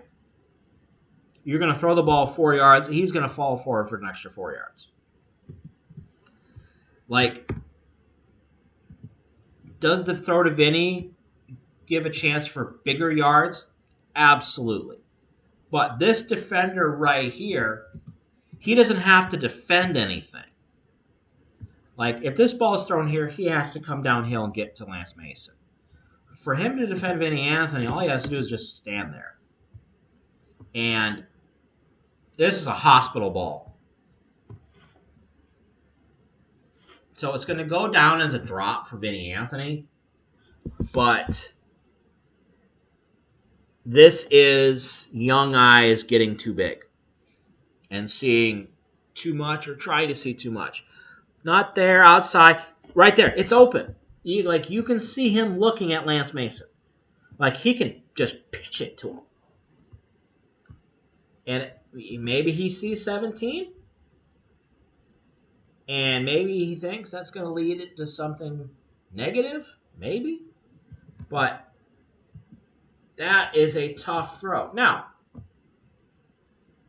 You're going to throw the ball 4 yards. He's going to fall forward for an extra 4 yards. Like, does the throw to Vinny give a chance for bigger yards? Absolutely. But this defender right here, he doesn't have to defend anything. Like, if this ball is thrown here, he has to come downhill and get to Lance Mason. For him to defend Vinny Anthony, all he has to do is just stand there. And this is a hospital ball. So it's going to go down as a drop for Vinny Anthony. But this is young eyes getting too big and seeing too much or trying to see too much. Not there, outside, right there. It's open. You can see him looking at Lance Mason. Like, he can just pitch it to him. And maybe he sees 17. And maybe he thinks that's going to lead it to something negative. Maybe. But that is a tough throw. Now,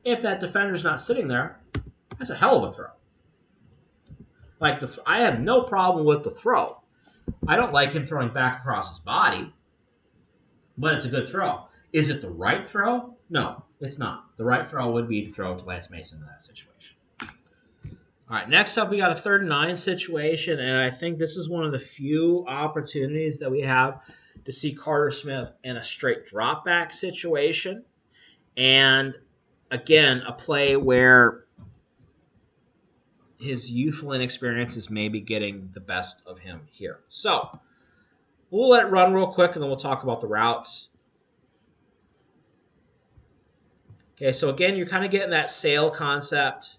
If that defender's not sitting there, that's a hell of a throw. Like I have no problem with the throw. I don't like him throwing back across his body, but it's a good throw. Is it the right throw? No, it's not. The right throw would be to throw to Lance Mason in that situation. All right, next up, we got a 3rd and 9 situation, and I think this is one of the few opportunities that we have to see Carter Smith in a straight drop back situation. And again, a play where his youthful inexperience is maybe getting the best of him here. So we'll let it run real quick, and then we'll talk about the routes. Okay, so again, you're kind of getting that sail concept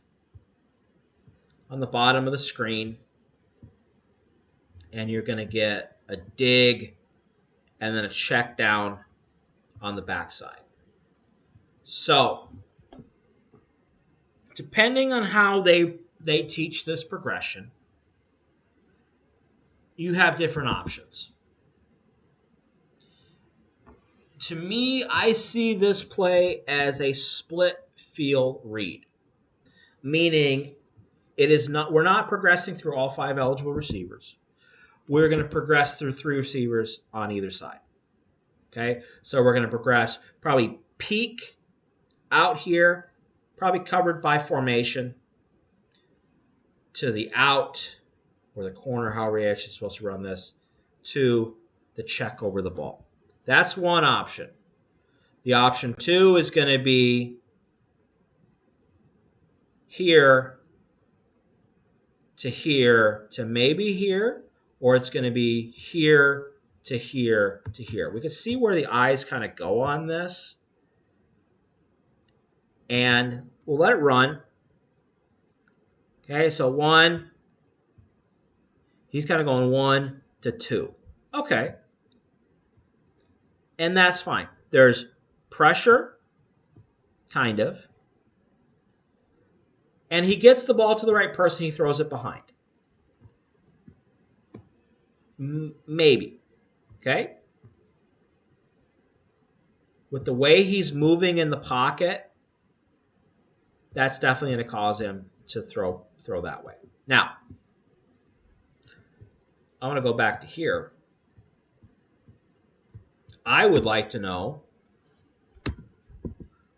on the bottom of the screen. And you're going to get a dig and then a check down on the backside. So, depending on how they teach this progression, you have different options. To me, I see this play as a split field read, meaning we're not progressing through all 5 eligible receivers. We're going to progress through 3 receivers on either side. Okay, so we're going to progress probably peak out here, probably covered by formation, to the out or the corner, however you're actually supposed to run this, to the check over the ball. That's one option. The option 2 is going to be here to maybe here, or it's going to be here to here to here. We can see where the eyes kind of go on this. And we'll let it run. Okay, so 1. He's kind of going 1 to 2. Okay. And that's fine. There's pressure, kind of. And he gets the ball to the right person. He throws it behind. Maybe. Okay? With the way he's moving in the pocket, that's definitely going to cause him to throw that way. Now, I want to go back to here. I would like to know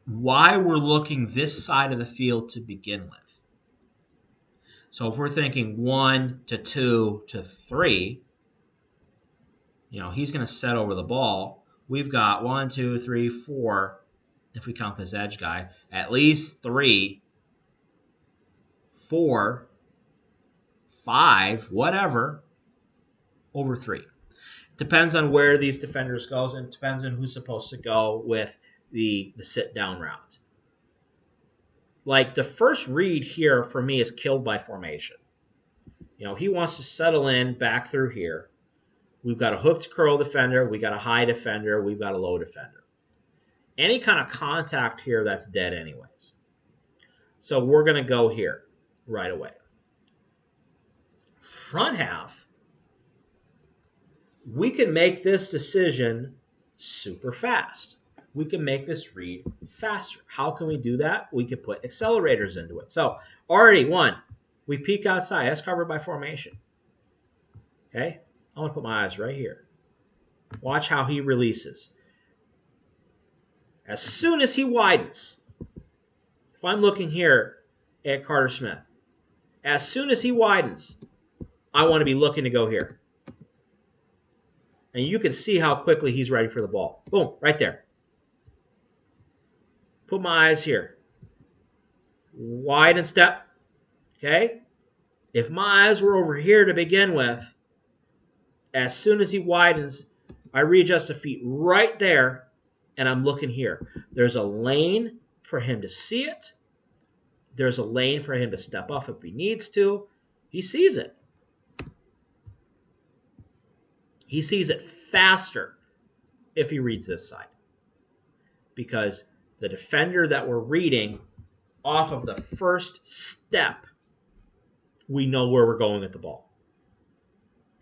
why we're looking this side of the field to begin with. So if we're thinking 1 to 2 to 3, he's going to set over the ball. We've got 1, 2, 3, 4, if we count this edge guy, at least 3, 4, 5, whatever, over 3. Depends on where these defenders goes, and depends on who's supposed to go with the sit-down route. Like, the first read here for me is killed by formation. He wants to settle in back through here. We've got a hooked curl defender. We've got a high defender. We've got a low defender. Any kind of contact here, that's dead anyways. So we're going to go here right away. Front half, we can make this decision super fast. We can make this read faster. How can we do that? We can put accelerators into it. So already, 1, we peek outside. That's covered by formation. Okay? I want to put my eyes right here. Watch how he releases. As soon as he widens, if I'm looking here at Carter Smith, as soon as he widens, I want to be looking to go here. And you can see how quickly he's ready for the ball. Boom, right there. Put my eyes here. Widen step. Okay? If my eyes were over here to begin with, as soon as he widens, I readjust the feet right there, and I'm looking here. There's a lane for him to see it. There's a lane for him to step off if he needs to. He sees it. He sees it faster if he reads this side. Because the defender that we're reading, off of the first step, we know where we're going with the ball.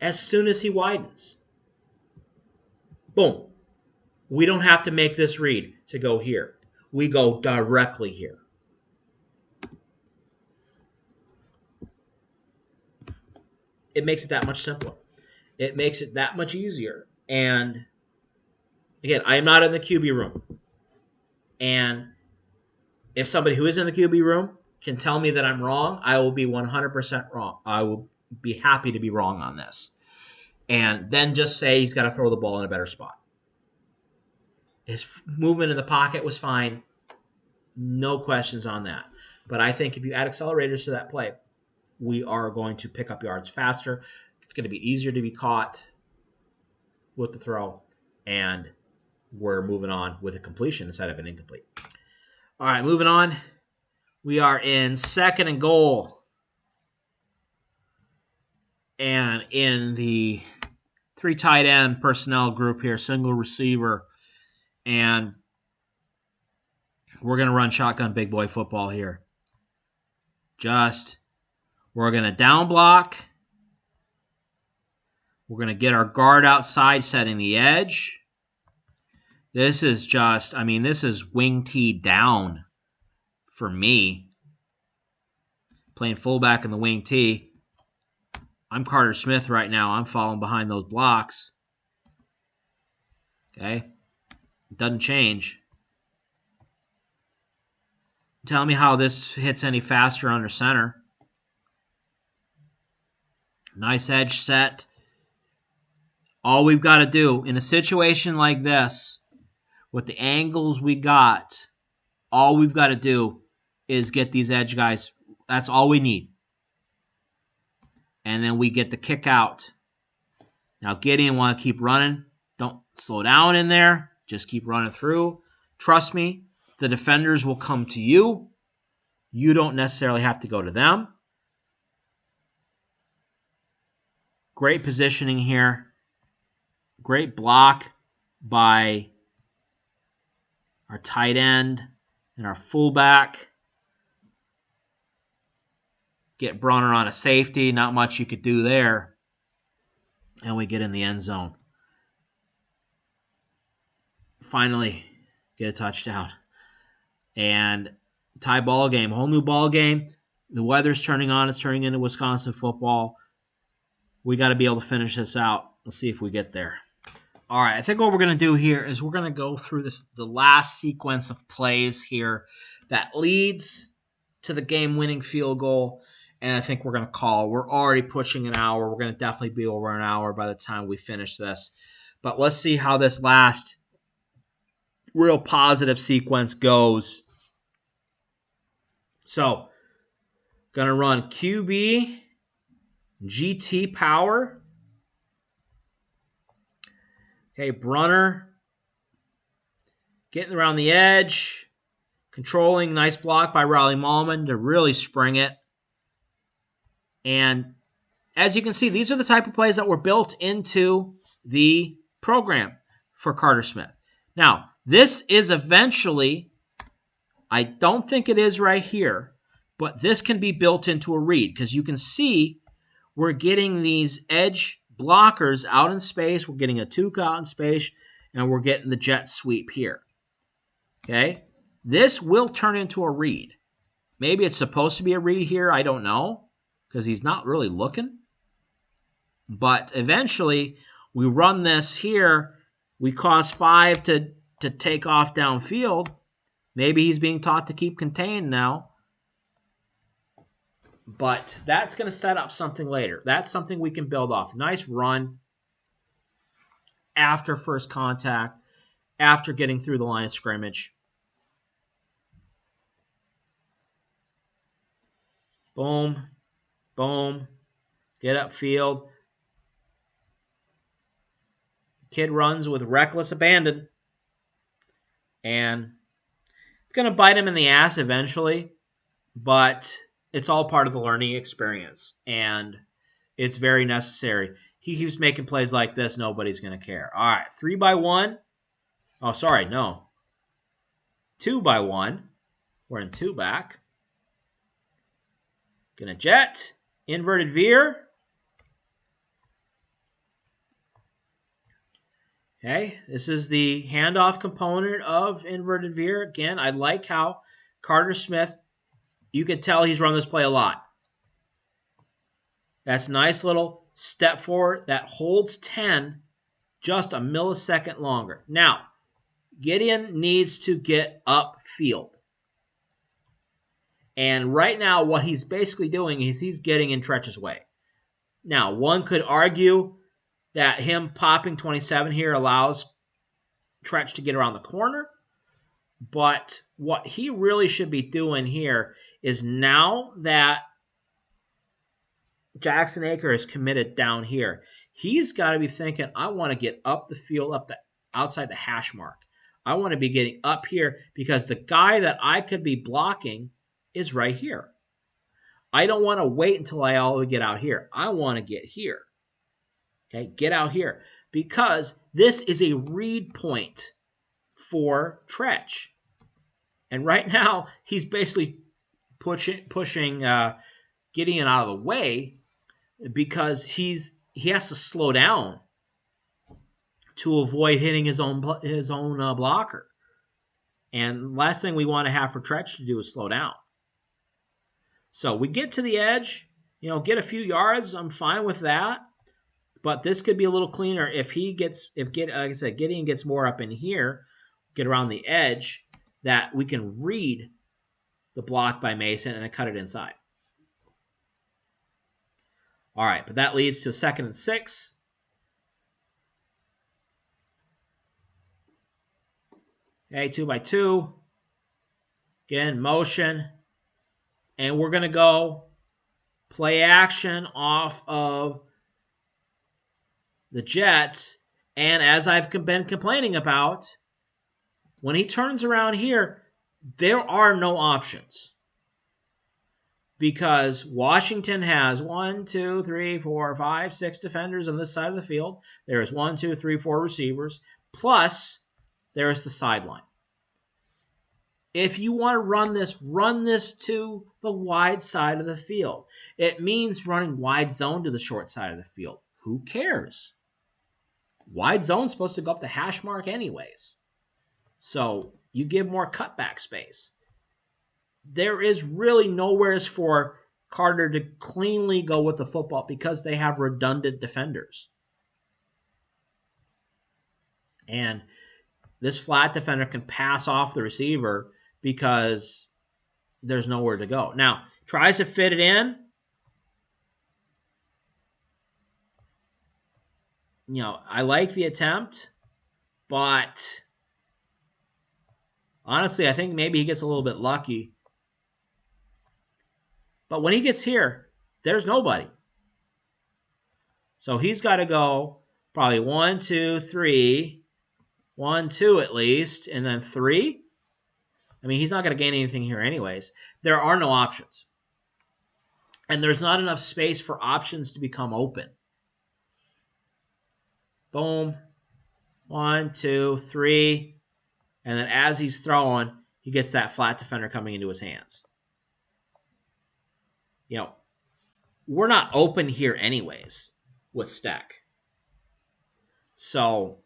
As soon as he widens, boom. We don't have to make this read to go here. We go directly here. it makes it that much simpler. It makes it that much easier. And again, I am not in the QB room. And if somebody who is in the QB room can tell me that I'm wrong, I will be 100% wrong. I will be happy to be wrong on this. And then just say he's got to throw the ball in a better spot. His movement in the pocket was fine. No questions on that. But I think if you add accelerators to that play, we are going to pick up yards faster. It's going to be easier to be caught with the throw. And we're moving on with a completion instead of an incomplete. All right, moving on. We are in 2nd and goal. And in the 3 tight end personnel group here, single receiver. And we're going to run shotgun big boy football here. We're going to down block. We're going to get our guard outside, setting the edge. This is this is wing T down for me. Playing fullback in the wing T. I'm Carter Smith right now. I'm falling behind those blocks. Okay? It doesn't change. Tell me how this hits any faster under center. Nice edge set. All we've got to do in a situation like this, with the angles we got, all we've got to do is get these edge guys. That's all we need. And then we get the kick out. Now Gideon want to keep running. Don't slow down in there. Just keep running through. Trust me, the defenders will come to you. You don't necessarily have to go to them. Great positioning here. Great block by our tight end and our fullback. Get Brunner on a safety. Not much you could do there. And we get in the end zone. Finally, get a touchdown. And tie ball game. Whole new ball game. The weather's turning on. It's turning into Wisconsin football. We got to be able to finish this out. Let's see if we get there. All right, I think what we're going to do here is we're going to go through the last sequence of plays here that leads to the game-winning field goal, and I think we're going to call. We're already pushing an hour. We're going to definitely be over an hour by the time we finish this. But let's see how this last real positive sequence goes. So, going to run QB, GT power. Okay, Brunner getting around the edge, controlling, nice block by Riley Mallman to really spring it. And as you can see, these are the type of plays that were built into the program for Carter Smith. Now, this is eventually, I don't think it is right here, but this can be built into a read because you can see we're getting these edge blockers out in space. We're getting a Tuca out in space, and we're getting the jet sweep here. Okay? This will turn into a read. Maybe it's supposed to be a read here. I don't know because he's not really looking. But eventually, we run this here. We cause 5 to take off downfield. Maybe he's being taught to keep contained now. But that's going to set up something later. That's something we can build off. Nice run after first contact, after getting through the line of scrimmage. Boom, boom, get upfield. Kid runs with reckless abandon. And it's going to bite him in the ass eventually, but it's all part of the learning experience, and it's very necessary. He keeps making plays like this, nobody's going to care. All right, 3-by-1. Oh, sorry, no. 2-by-1. We're in 2 back. Gonna jet. Inverted veer. Okay, this is the handoff component of inverted veer. Again, I like how Carter Smith, you can tell he's run this play a lot. That's nice little step forward, that holds 10 just a millisecond longer. Now, Gideon needs to get upfield. And right now, what he's basically doing is he's getting in Tretch's way. Now, one could argue that him popping 27 here allows Tretch to get around the corner. But what he really should be doing here is, now that Jackson Aker is committed down here, he's got to be thinking, I want to get up the field, up the outside the hash mark. I want to be getting up here because the guy that I could be blocking is right here. I don't want to wait until I all get out here. I want to get here. Okay, get out here. Because this is a read point for Tretch. And right now, he's basically pushing Gideon out of the way because he has to slow down to avoid hitting his own blocker. And last thing we want to have for Tretch to do is slow down. So we get to the edge, get a few yards. I'm fine with that. But this could be a little cleaner if like I said, Gideon gets more up in here, get around the edge, that we can read the block by Mason and then cut it inside. All right, but that leads to a 2nd and 6. Okay, 2 by 2. Again, motion. And we're going to go play action off of the Jets. And as I've been complaining about, when he turns around here, there are no options. Because Washington has 1, 2, 3, 4, 5, 6 defenders on this side of the field. There's 1, 2, 3, 4 receivers. Plus, there's the sideline. If you want to run this to the wide side of the field. It means running wide zone to the short side of the field. Who cares? Wide zone's supposed to go up the hash mark anyways. So you give more cutback space. There is really nowhere for Carter to cleanly go with the football because they have redundant defenders. And this flat defender can pass off the receiver because there's nowhere to go. Now, tries to fit it in. I like the attempt, but honestly, I think maybe he gets a little bit lucky. But when he gets here, there's nobody. So he's got to go probably 1, 2, 3. 1, 2 at least, and then 3. I mean, he's not going to gain anything here anyways. There are no options. And there's not enough space for options to become open. Boom. 1, 2, 3. And then as he's throwing, he gets that flat defender coming into his hands. We're not open here anyways with Steck. So,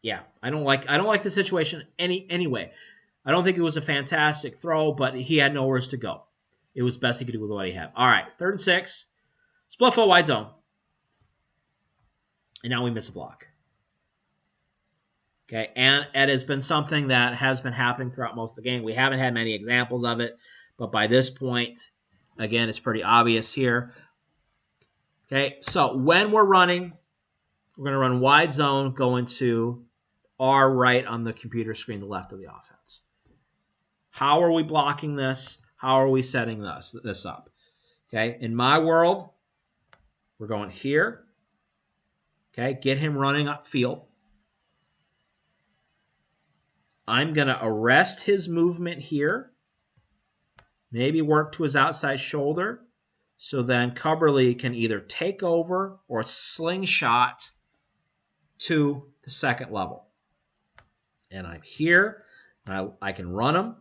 yeah, I don't like the situation anyway. I don't think it was a fantastic throw, but he had nowhere to go. It was best he could do with what he had. All right, 3rd and 6. Split foot wide zone. And now we miss a block. Okay, and it has been something that has been happening throughout most of the game. We haven't had many examples of it, but by this point, again, it's pretty obvious here. Okay, so when we're running, we're going to run wide zone going to our right on the computer screen, the left of the offense. How are we blocking this? How are we setting this up? Okay, in my world, we're going here. Okay, get him running upfield. I'm going to arrest his movement here. Maybe work to his outside shoulder. So then Cubberly can either take over or slingshot to the 2nd level. And I'm here. And I can run him.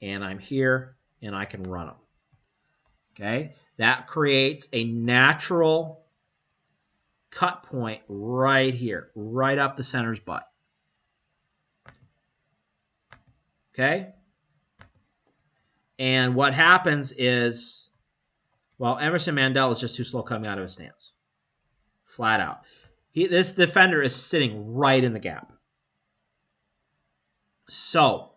And I'm here. And I can run him. Okay? That creates a natural cut point right here. Right up the center's butt. Okay? And what happens is Well, Emerson Mandel is just too slow coming out of his stance. Flat out. This defender is sitting right in the gap. So,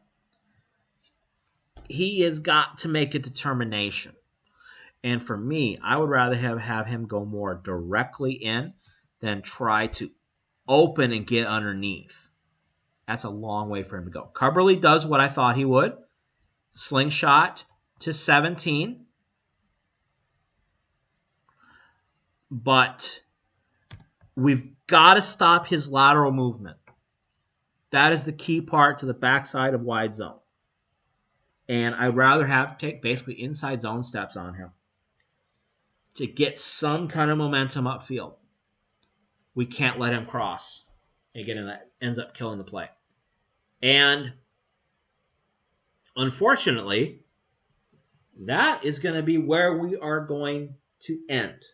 he has got to make a determination. And for me, I would rather have him go more directly in than try to open and get underneath. That's a long way for him to go. Cubberley does what I thought he would. Slingshot to 17. But we've got to stop his lateral movement. That is the key part to the backside of wide zone. And I'd rather take basically inside zone steps on him to get some kind of momentum upfield. We can't let him cross. Again, that ends up killing the play. And unfortunately, that is going to be where we are going to end.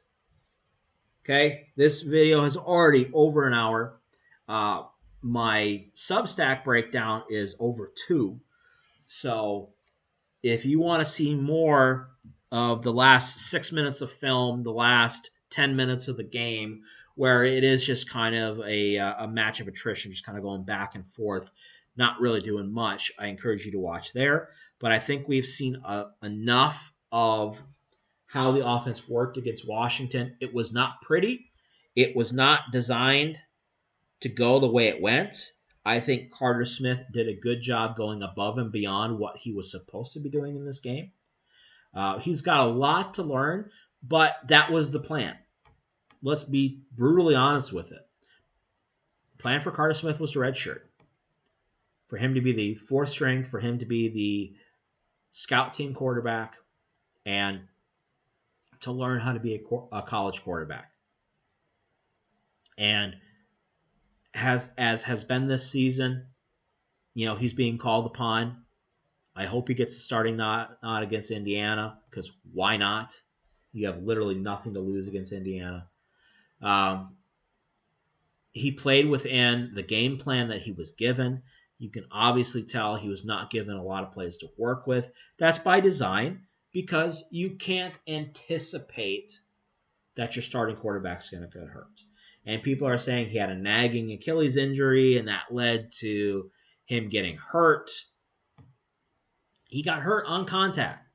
Okay, this video is already over an hour. My Substack breakdown is over 2. So if you want to see more of the last 6 minutes of film, the last 10 minutes of the game, where it is just kind of a match of attrition, just kind of going back and forth, not really doing much, I encourage you to watch there. But I think we've seen enough of how the offense worked against Washington. It was not pretty. It was not designed to go the way it went. I think Carter Smith did a good job going above and beyond what he was supposed to be doing in this game. He's got a lot to learn, but that was the plan. Let's be brutally honest with it. The plan for Carter Smith was to redshirt. For him to be the 4th string, for him to be the scout team quarterback, and to learn how to be a college quarterback. And as has been this season, he's being called upon. I hope he gets the starting nod against Indiana, because why not? You have literally nothing to lose against Indiana. He played within the game plan that he was given. You can obviously tell he was not given a lot of plays to work with. That's by design, because you can't anticipate that your starting quarterback's going to get hurt. And people are saying he had a nagging Achilles injury, and that led to him getting hurt. He got hurt on contact.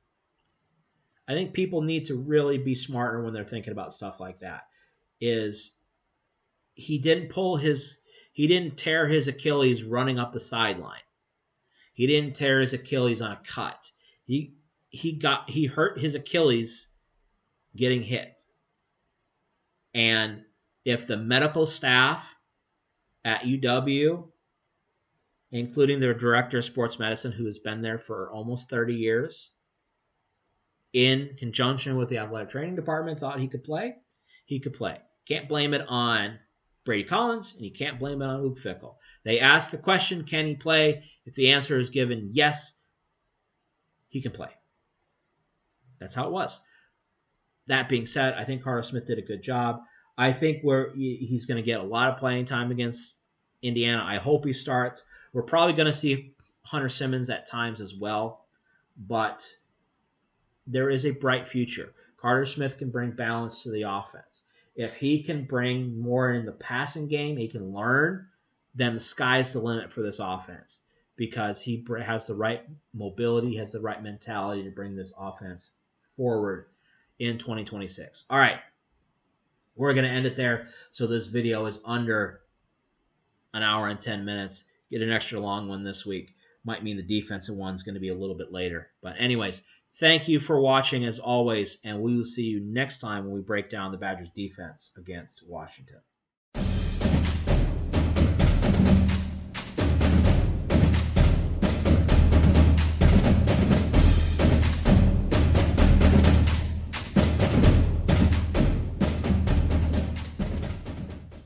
I think people need to really be smarter when they're thinking about stuff like that. He didn't tear his Achilles running up the sideline. He didn't tear his Achilles on a cut. He hurt his Achilles getting hit. And if the medical staff at UW, including their director of sports medicine, who has been there for almost 30 years, in conjunction with the athletic training department, thought he could play, he could play. Can't blame it on Brady Collins, and you can't blame it on Luke Fickell. They asked the question, can he play? If the answer is given yes, he can play. That's how it was. That being said, I think Carter Smith did a good job. I think he's going to get a lot of playing time against Indiana. I hope he starts. We're probably going to see Hunter Simmons at times as well, but there is a bright future. Carter Smith can bring balance to the offense. If he can bring more in the passing game, he can learn, then the sky's the limit for this offense, because he has the right mobility, has the right mentality to bring this offense forward in 2026. All right. We're going to end it there. So this video is under an hour and 10 minutes. Get an extra long one this week. Might mean the defensive one's going to be a little bit later. But anyways, thank you for watching as always, and we will see you next time when we break down the Badgers defense against Washington.